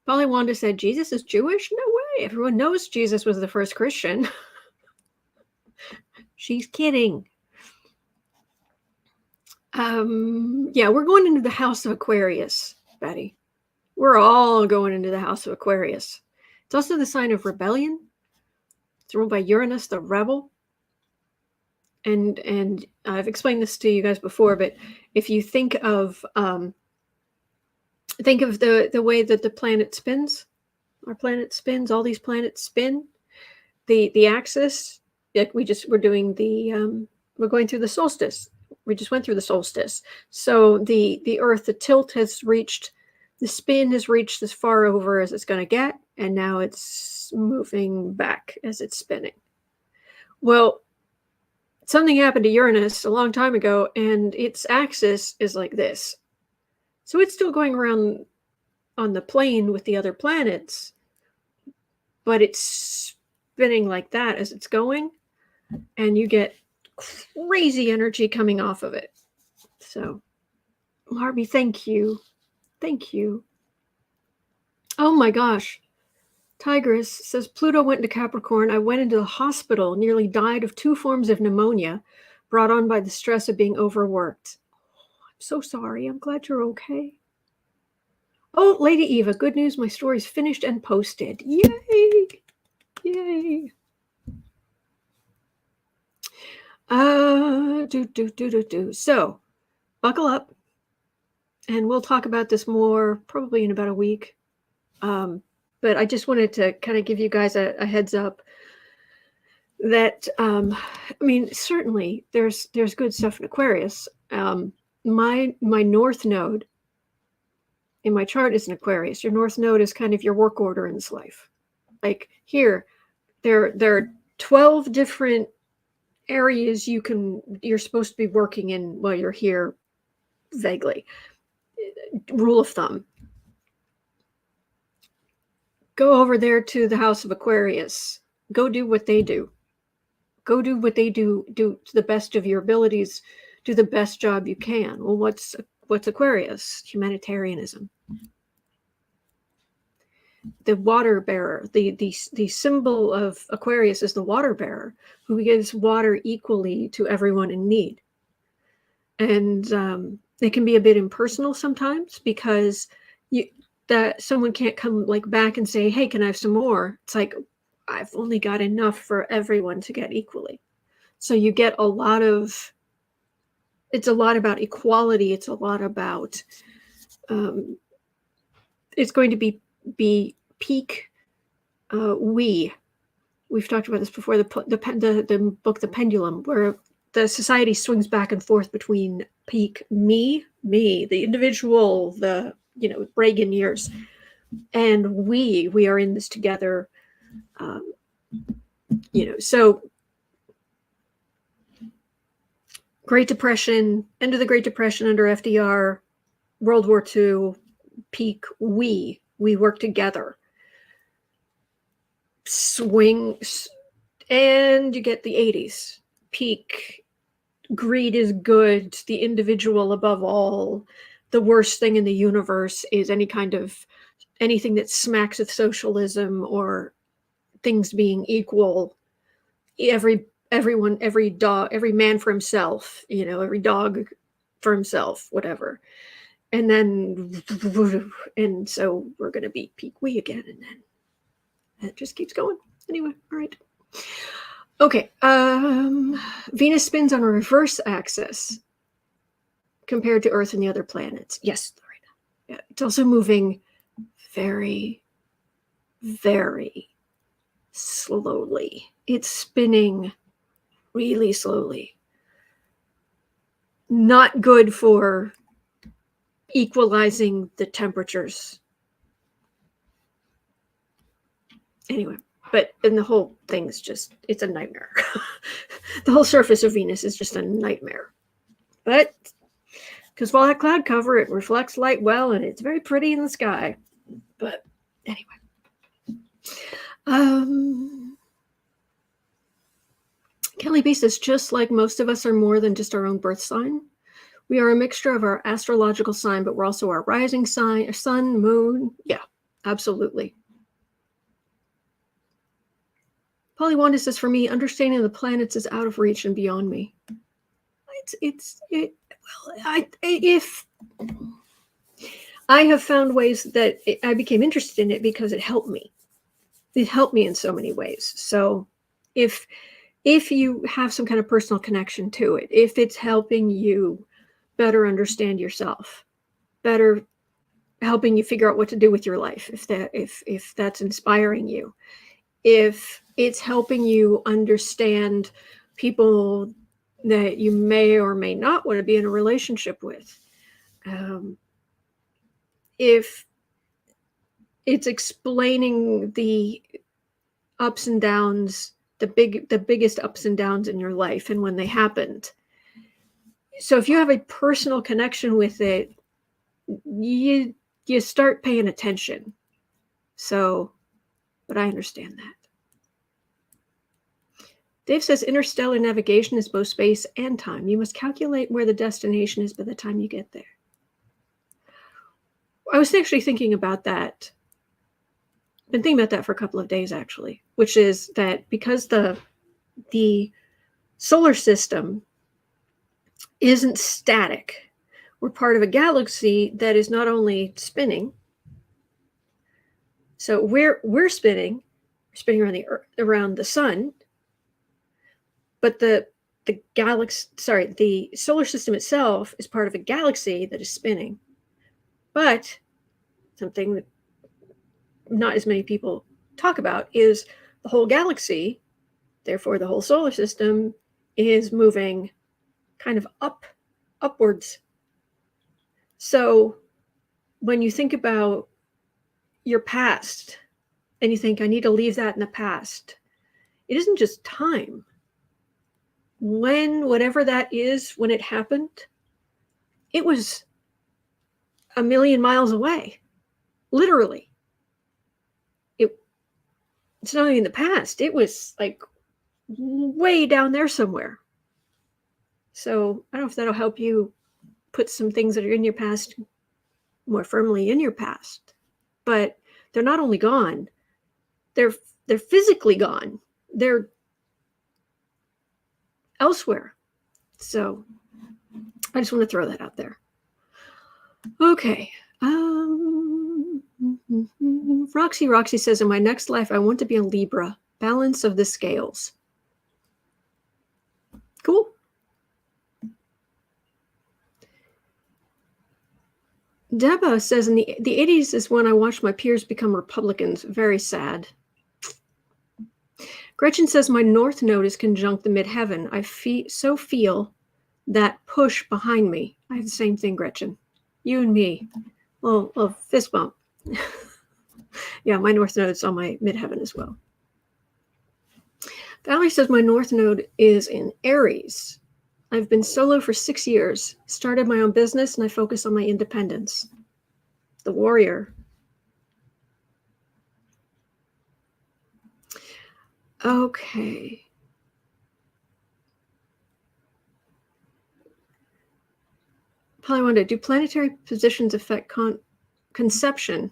Polly Wanda said, Jesus is Jewish? No way. Everyone knows Jesus was the first Christian. She's kidding. Yeah, we're going into the house of Aquarius, Betty. We're all going into the house of Aquarius. It's also the sign of rebellion. It's ruled by Uranus, the rebel. And I've explained this to you guys before, but if you think of the way that the planet spins, our planet spins, all these planets spin, the axis, like we're going through the solstice. We just went through the solstice. So the Earth, the tilt has reached, the spin has reached as far over as it's going to get, and now it's moving back as it's spinning. Well, something happened to Uranus a long time ago, and its axis is like this. So it's still going around on the plane with the other planets, but it's spinning like that as it's going, and you get crazy energy coming off of it. So, Harvey, thank you. Thank you. Oh my gosh. Tigress says, Pluto went into Capricorn. I went into the hospital, nearly died of 2 forms of pneumonia brought on by the stress of being overworked. Oh, I'm so sorry. I'm glad you're okay. Oh, Lady Eva, good news. My story's finished and posted. Yay. Yay. So, buckle up, and we'll talk about this more probably in about a week. But I just wanted to kind of give you guys a heads up that I mean, certainly there's good stuff in Aquarius. My north node in my chart is an Aquarius. Your north node is kind of your work order in this life. Like here, there are 12 different areas you're supposed to be working in while you're here, vaguely. Rule of thumb. Go over there to the house of Aquarius. Go do what they do. Go do what they do to the best of your abilities. Do the best job you can. Well, what's Aquarius? Humanitarianism. The water bearer, the symbol of Aquarius is the water bearer who gives water equally to everyone in need. And it can be a bit impersonal sometimes because someone can't come like back and say, hey, can I have some more? It's like, I've only got enough for everyone to get equally. So you get it's a lot about equality. It's a lot about, it's going to be peak we've talked about this before, the book The Pendulum, where the society swings back and forth between peak me, the individual, the Reagan years, and we are in this together. So Great Depression, end of the Great Depression under FDR, World War II, peak we work together. Swing, and you get the 80s. Peak, greed is good, the individual above all. The worst thing in the universe is anything that smacks of socialism or things being equal. Everyone, every dog, every man for himself, every dog for himself, whatever. And then, and so we're going to be peak we again. And then it just keeps going. Anyway, all right. Okay. Venus spins on a reverse axis compared to Earth and the other planets. Yes. Right. Yeah. It's also moving very, very slowly. It's spinning really slowly. Not good for equalizing the temperatures. Anyway, and the whole thing's it's a nightmare. The whole surface of Venus is just a nightmare. But because while that cloud cover, it reflects light well, and it's very pretty in the sky. But anyway. Kelly B says, just like most of us are more than just our own birth sign. We are a mixture of our astrological sign, but we're also our rising sign, our sun, moon. Yeah, absolutely. Polly Wanda says, for me, understanding the planets is out of reach and beyond me. If I have found ways that I became interested in it because it helped me. It helped me in so many ways. So if you have some kind of personal connection to it, if it's helping you better understand yourself, better helping you figure out what to do with your life, if that's inspiring you, if it's helping you understand people that you may or may not want to be in a relationship with, if it's explaining the ups and downs, the biggest ups and downs in your life and when they happened. So if you have a personal connection with it, you start paying attention. So, but I understand that. Dave says interstellar navigation is both space and time. You must calculate where the destination is by the time you get there. I was actually thinking about that. Been thinking about that for a couple of days, actually, which is that because the solar system isn't static, we're part of a galaxy that is not only spinning. So we're spinning around the sun, but the the solar system itself is part of a galaxy that is spinning. But something that not as many people talk about is the whole galaxy, therefore the whole solar system, is moving kind of upwards. So when you think about your past and you think, I need to leave that in the past, it isn't just time. Whatever that is, when it happened, it was a million miles away, literally. It's not even in the past. It was like way down there somewhere. So I don't know if that'll help you put some things that are in your past more firmly in your past. But they're not only gone, they're physically gone. They're elsewhere. So I just want to throw that out there. Okay. Roxy says, in my next life, I want to be a Libra. Balance of the scales. Cool. Deba says, in the 80s is when I watched my peers become Republicans. Very sad. Gretchen says, my North Node is conjunct the midheaven. I feel that push behind me. I have the same thing, Gretchen. You and me. Well, fist bump. Yeah, my North Node is on my midheaven as well. Valerie says, my North Node is in Aries. I've been solo for 6 years, started my own business, and I focus on my independence. The warrior. Okay. Probably wonder, do planetary positions affect conception?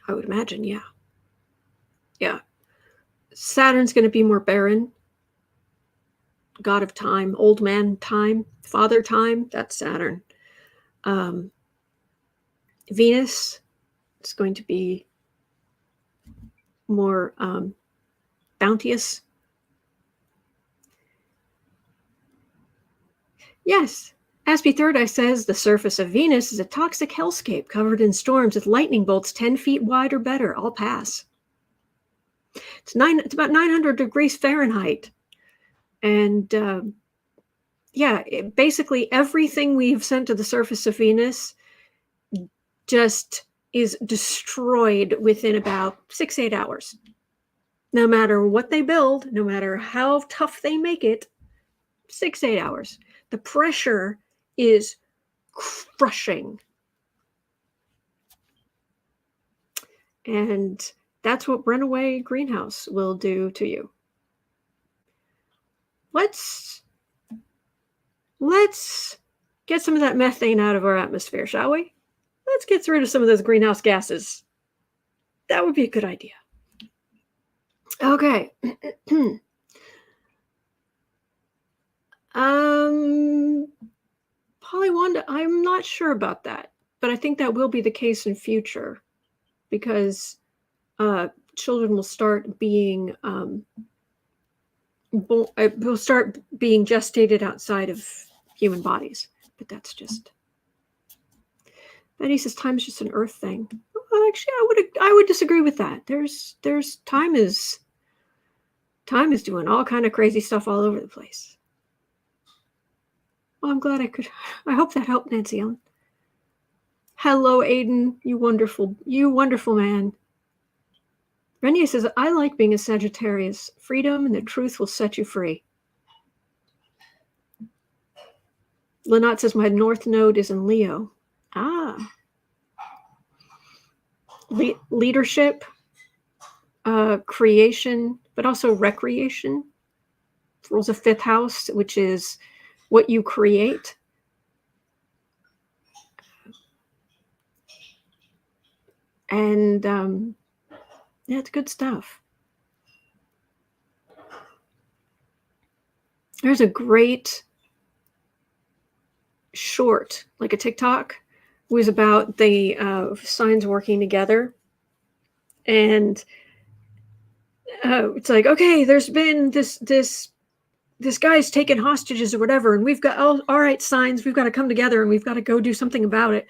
I would imagine, yeah. Yeah. Saturn's going to be more barren. God of time, old man time, father time, that's Saturn. Venus is going to be more bounteous. Yes. Aspie Third Eye says the surface of Venus is a toxic hellscape covered in storms with lightning bolts 10 feet wide or better. I'll pass. It's about 900 degrees Fahrenheit. And basically everything we've sent to the surface of Venus just is destroyed within about 6-8 hours. No matter what they build, no matter how tough they make it, 6-8 hours. The pressure is crushing. And that's what runaway greenhouse will do to you. Let's get some of that methane out of our atmosphere, shall we? Let's get rid of some of those greenhouse gases. That would be a good idea. Okay. Polywanda, I'm not sure about that, but I think that will be the case in future because children will start being gestated outside of human bodies. But that's just. Betty says time is just an Earth thing. Well, actually, I would disagree with that. There's time is doing all kind of crazy stuff all over the place. Well, I'm glad I hope that helped, Nancy Ellen. Hello, Aiden, you wonderful man. Renier says, I like being a Sagittarius. Freedom and the truth will set you free. Lynette says, my North Node is in Leo. Ah. Leadership, creation, but also recreation. Rules of 5th house, which is what you create. And yeah, it's good stuff. There's a great short, like a TikTok, was about the signs working together. And it's like, okay, there's been this this guy's taking hostages or whatever, and we've got all right signs. We've got to come together and we've got to go do something about it.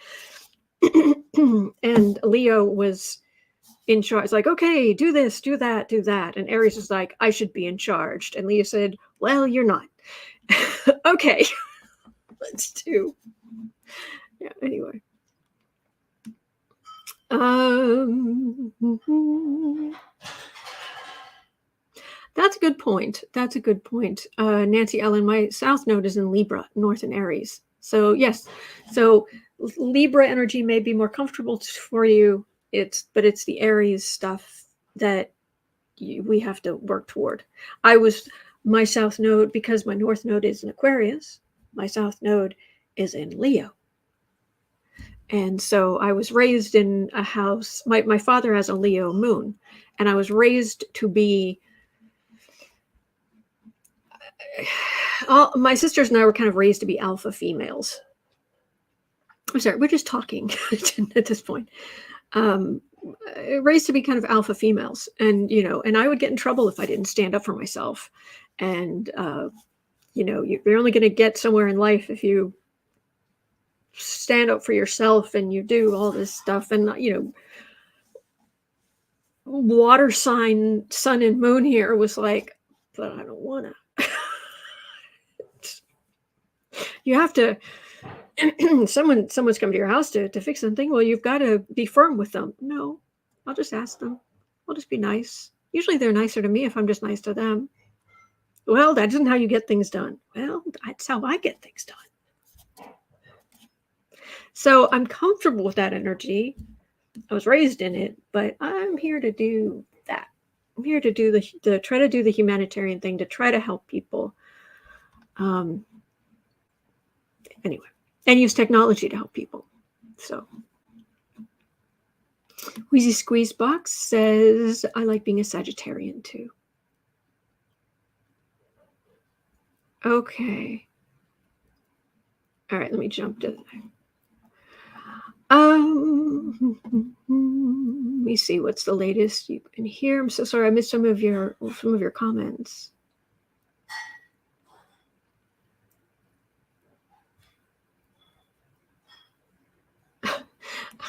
And Leo was in charge. It's like, okay, do this, do that, do that. And Aries is like, I should be in charge. And Leo said, well, you're not. Okay, let's do. Yeah. Anyway. That's a good point. That's a good point. Nancy Ellen, my South Node is in Libra, North in Aries. So yes, so Libra energy may be more comfortable for you. But it's the Aries stuff that we have to work toward. My South Node, because my North Node is in Aquarius, my South Node is in Leo. And so I was raised in a house. My father has a Leo moon, and I was raised to be. My sisters and I were kind of raised to be alpha females. I'm sorry, we're just talking at this point. Raised to be kind of alpha females, and and I would get in trouble if I didn't stand up for myself. And you're only going to get somewhere in life if you stand up for yourself and you do all this stuff. And water sign sun and moon here was like, but I don't want to. You have to. Someone's come to your house to fix something. Well, you've got to be firm with them. No, I'll just ask them. I'll just be nice. Usually they're nicer to me if I'm just nice to them. Well, that isn't how you get things done. Well, that's how I get things done. So I'm comfortable with that energy. I was raised in it, but I'm here to do that. I'm here to do try to do the humanitarian thing, to try to help people. Anyway, and use technology to help people. So, Wheezy Squeeze Box says, I like being a Sagittarian too. Okay. All right, let me jump to let me see what's the latest you can hear. I'm so sorry I missed some of your comments.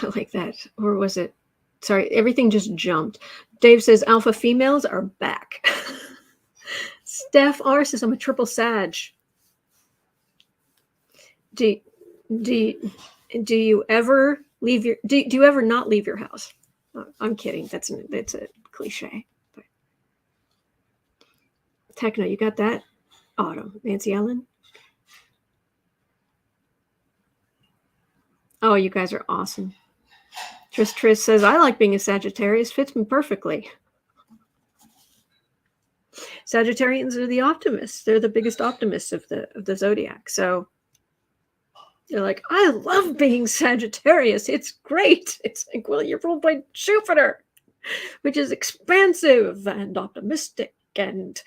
I like that. Or was it? Sorry, everything just jumped. Dave says alpha females are back. Steph R says I'm a triple Sag. Do you ever leave your? Do you ever not leave your house? I'm kidding. That's a cliche. But Techno, you got that? Autumn, Nancy Ellen. Oh, you guys are awesome. Tris says, I like being a Sagittarius. Fits me perfectly. Sagittarians are the optimists. They're the biggest optimists of the zodiac. So they're like, I love being Sagittarius. It's great. It's like, well, you're ruled by Jupiter, which is expansive and optimistic. And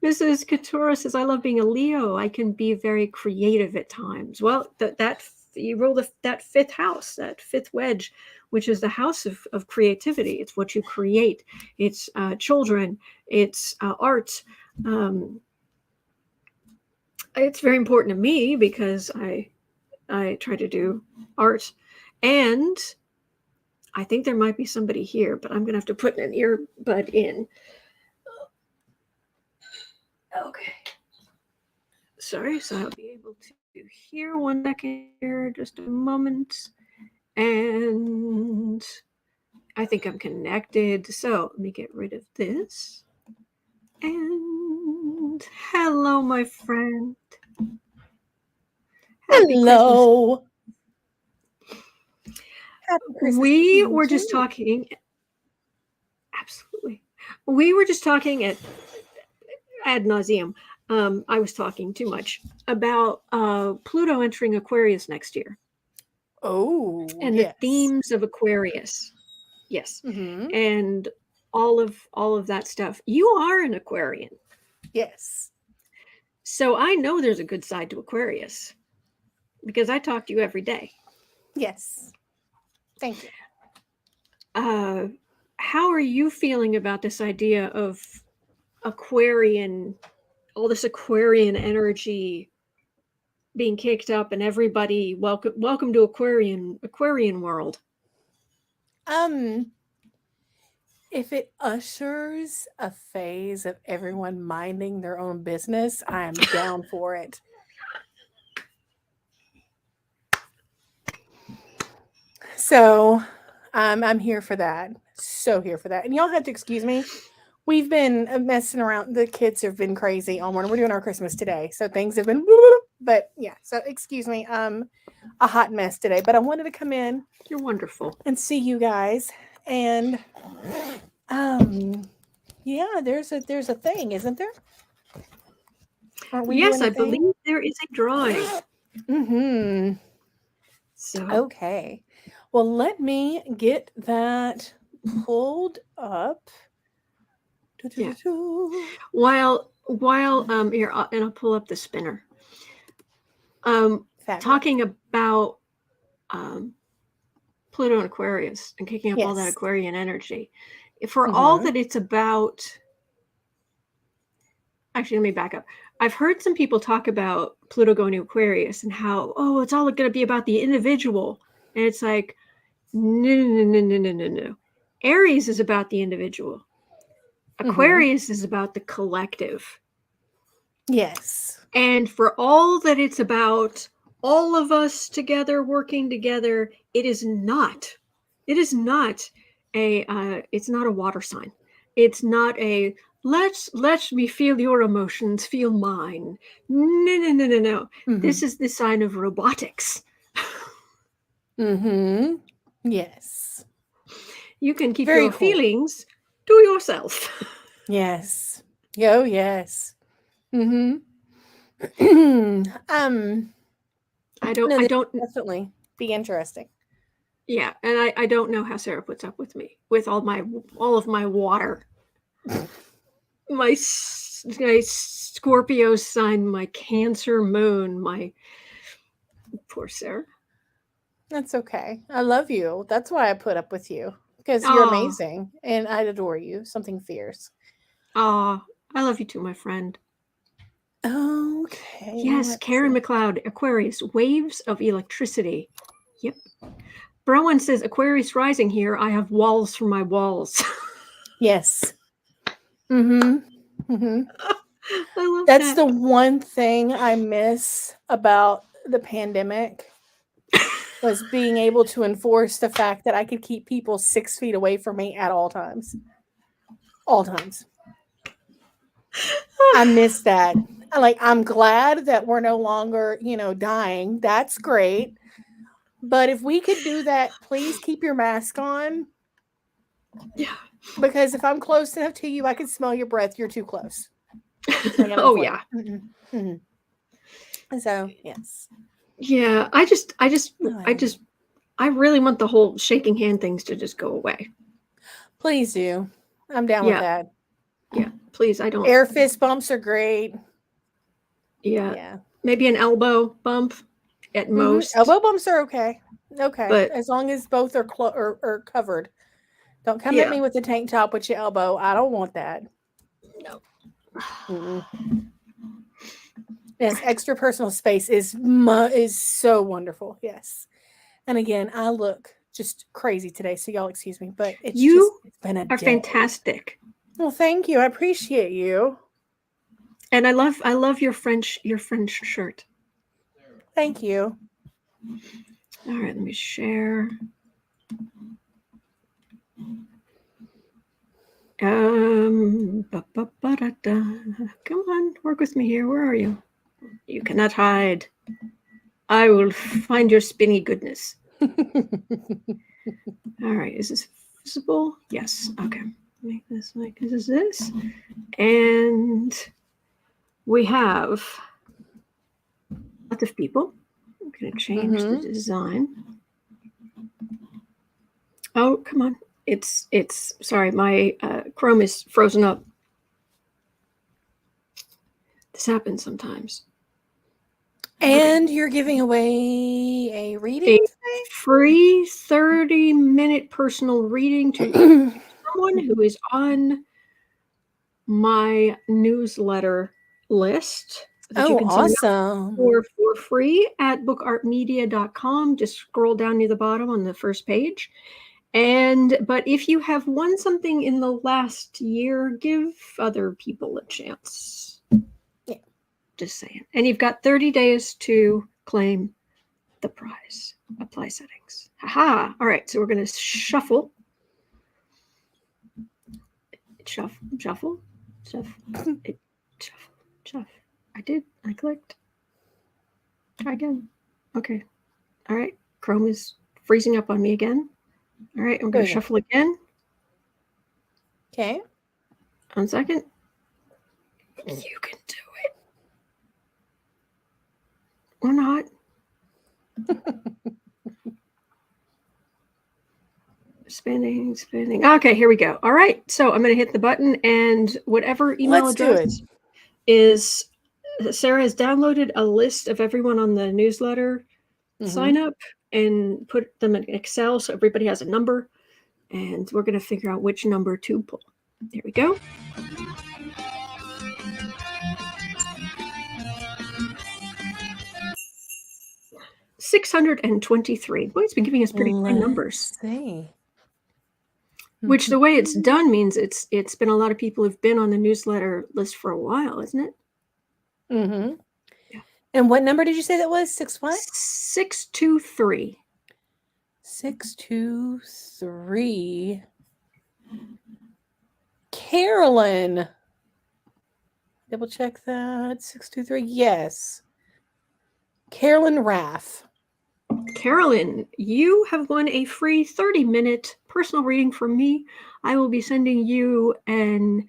Mrs. Couture says, I love being a Leo. I can be very creative at times. Well, that you rule that fifth house, that fifth wedge, which is the house of creativity. It's what you create. It's children. It's art. It's very important to me because I try to do art. And I think there might be somebody here, but I'm going to have to put an earbud in. Okay. Sorry, so I'll be able to hear 1 second here, just a moment. And I think I'm connected. So let me get rid of this. And hello, my friend. Hello. We were just talking. Absolutely. We were just talking ad nauseum. I was talking too much about Pluto entering Aquarius next year. Oh, and the themes of Aquarius. Yes. Mm-hmm. And all of that stuff. You are an Aquarian. Yes. So I know there's a good side to Aquarius because I talk to you every day. Yes. Thank you. how are you feeling about this idea of Aquarian, all this Aquarian energy being kicked up, and everybody welcome to Aquarian world? If it ushers a phase of everyone minding their own business, I am down for it. So I'm here for that. So here for that. And y'all have to excuse me. We've been messing around. The kids have been crazy all morning. We're doing our Christmas today. So things have been, but yeah. So excuse me. A hot mess today. But I wanted to come in. You're wonderful. And see you guys. And yeah, there's a thing, isn't there? Aren't we Yes, doing a I thing? believe there is a drawing. Mm-hmm. So Okay. Well, let me get that pulled up. yeah. While here, and I'll pull up the spinner. Fabulous. Talking about Pluto and Aquarius and kicking up all that Yes. Aquarian energy. For all that it's about, actually, let me back up. I've heard some people talk about Pluto going to Aquarius and how, oh, it's all going to be about the individual. And it's like, no. Aries is about the individual. Aquarius is about the collective. Yes. And for all that it's about all of us together, working together, it is not it's not a water sign. It's not a let me feel your emotions, feel mine. No. This is the sign of robotics. Yes. You can keep Very your cool. feelings to yourself. Yes. Oh, yes. I don't definitely be interesting. Yeah, and I don't know how Sarah puts up with me with all of my water. My Scorpio sign, my Cancer moon, my poor Sarah. That's okay. I love you. That's why I put up with you, because you're amazing and I adore you. Something fierce. I love you too, my friend. Okay. Yes, Karen McLeod, Aquarius, waves of electricity. Yep. Browan says, Aquarius rising here. I have walls for my walls. Yes. I love That's that. the one thing I miss about the pandemic was being able to enforce the fact that I could keep people 6 feet away from me at all times. All times. I miss that. I'm glad that we're no longer, dying. That's great. But if we could do that, please keep your mask on. Yeah. Because if I'm close enough to you, I can smell your breath. You're too close. Oh, yeah. So, yes. Yeah, I really want the whole shaking hand things to just go away. Please do. I'm down with that. Yeah, please. I don't. Air fist bumps are great. Yeah. Maybe an elbow bump at most. Elbow bumps are okay. Okay. But as long as both are covered. Don't come at me with the tank top with your elbow. I don't want that. No. Yes, extra personal space is so wonderful. Yes. And again, I look just crazy today, so y'all excuse me, but it's been a day. Fantastic. Well, thank you. I appreciate you. And I love your French shirt. Thank you. All right, let me share. Come on, work with me here. Where are you? You cannot hide. I will find your spinny goodness. All right, is this visible? Yes. Okay. Make this like this. And we have lots of people. I'm going to change the design. Oh, come on. It's sorry, my Chrome is frozen up. This happens sometimes. And you're giving away a reading? A free 30-minute personal reading to someone who is on my newsletter list that you Oh, can sign up awesome. for free at bookartmedia.com. Just scroll down near the bottom on the first page. But if you have won something in the last year, give other people a chance. Yeah. Just saying. And you've got 30 days to claim the prize. Apply settings. Haha. All right. So we're going to shuffle. Shuffle. I did. I clicked. Try again. Okay. All right. Chrome is freezing up on me again. All right. I'm going to shuffle again. Okay. 1 second. You can do it. Or not. Spinning. Okay, here we go. All right. So I'm going to hit the button, and whatever email address is, Sarah has downloaded a list of everyone on the newsletter sign up and put them in Excel so everybody has a number, and we're going to figure out which number to pull. There we go. $623. Boy, it's been giving us pretty fine numbers. Which the way it's done means it's been a lot of people who've been on the newsletter list for a while, isn't it? Mm-hmm. Yeah. And what number did you say that was? 6 what? 623. 623. Carolyn. Double check that. 623. Yes. Carolyn Raff. Carolyn, you have won a free 30-minute personal reading from me. I will be sending you an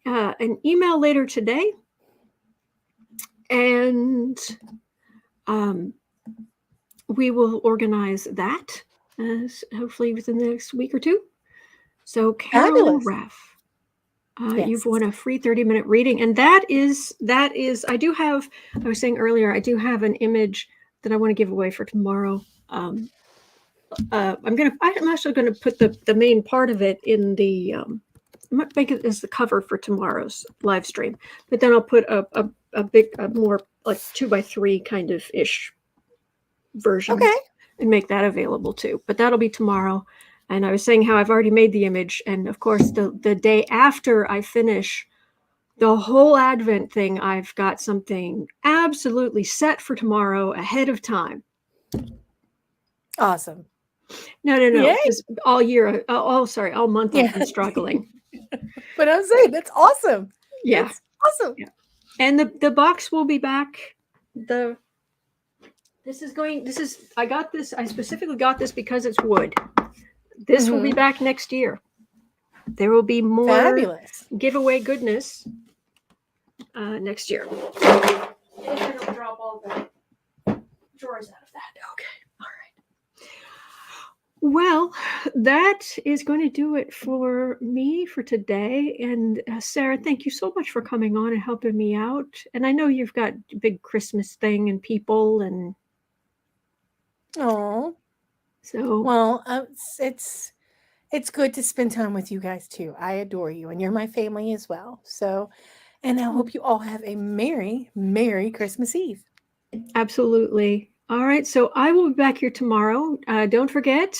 email later today, and we will organize that hopefully within the next week or two. So Carolyn Raff, yes. You've won a free 30-minute reading, and that is I was saying earlier, I do have an image that I want to give away for tomorrow. I'm actually going to put the main part of it in the I might make it as the cover for tomorrow's live stream, but then I'll put a more like 2x3 kind of ish version, and make that available too. But that'll be tomorrow. And I was saying how I've already made the image, and of course the day after I finish the whole Advent thing, I've got something absolutely set for tomorrow ahead of time. Awesome. No. Because all year, all month I've been struggling. But I'm saying that's awesome. Yeah. That's awesome. Yeah. And the box will be back. I specifically got this because it's wood. This will be back next year. There will be more giveaway goodness next year. If I don't drop all the drawers out of that. Okay. All right. Well, that is going to do it for me for today. And Sarah, thank you so much for coming on and helping me out. And I know you've got a big Christmas thing and people and. Oh. So. Well, it's good to spend time with you guys too. I adore you, and you're my family as well. So, and I hope you all have a Merry Christmas Eve. Absolutely. All right. So I will be back here tomorrow. Don't forget,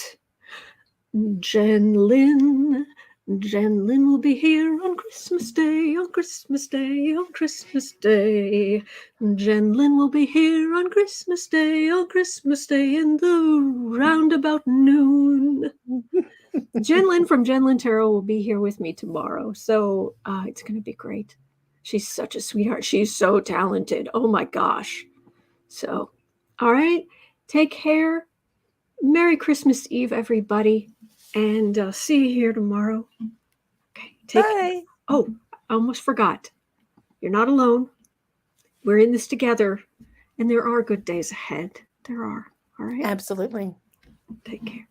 Jen Lynn will be here on Christmas Day, on Christmas Day, on Christmas Day. Jen Lynn will be here on Christmas Day, on Christmas Day in the roundabout noon. Jen Lynn from Jen Lynn Tarot will be here with me tomorrow. So it's going to be great. She's such a sweetheart. She's so talented. Oh my gosh. So, all right. Take care. Merry Christmas Eve, everybody. And see you here tomorrow. Okay. Take care. Oh, I almost forgot. You're not alone. We're in this together. And there are good days ahead. There are. All right. Absolutely. Take care.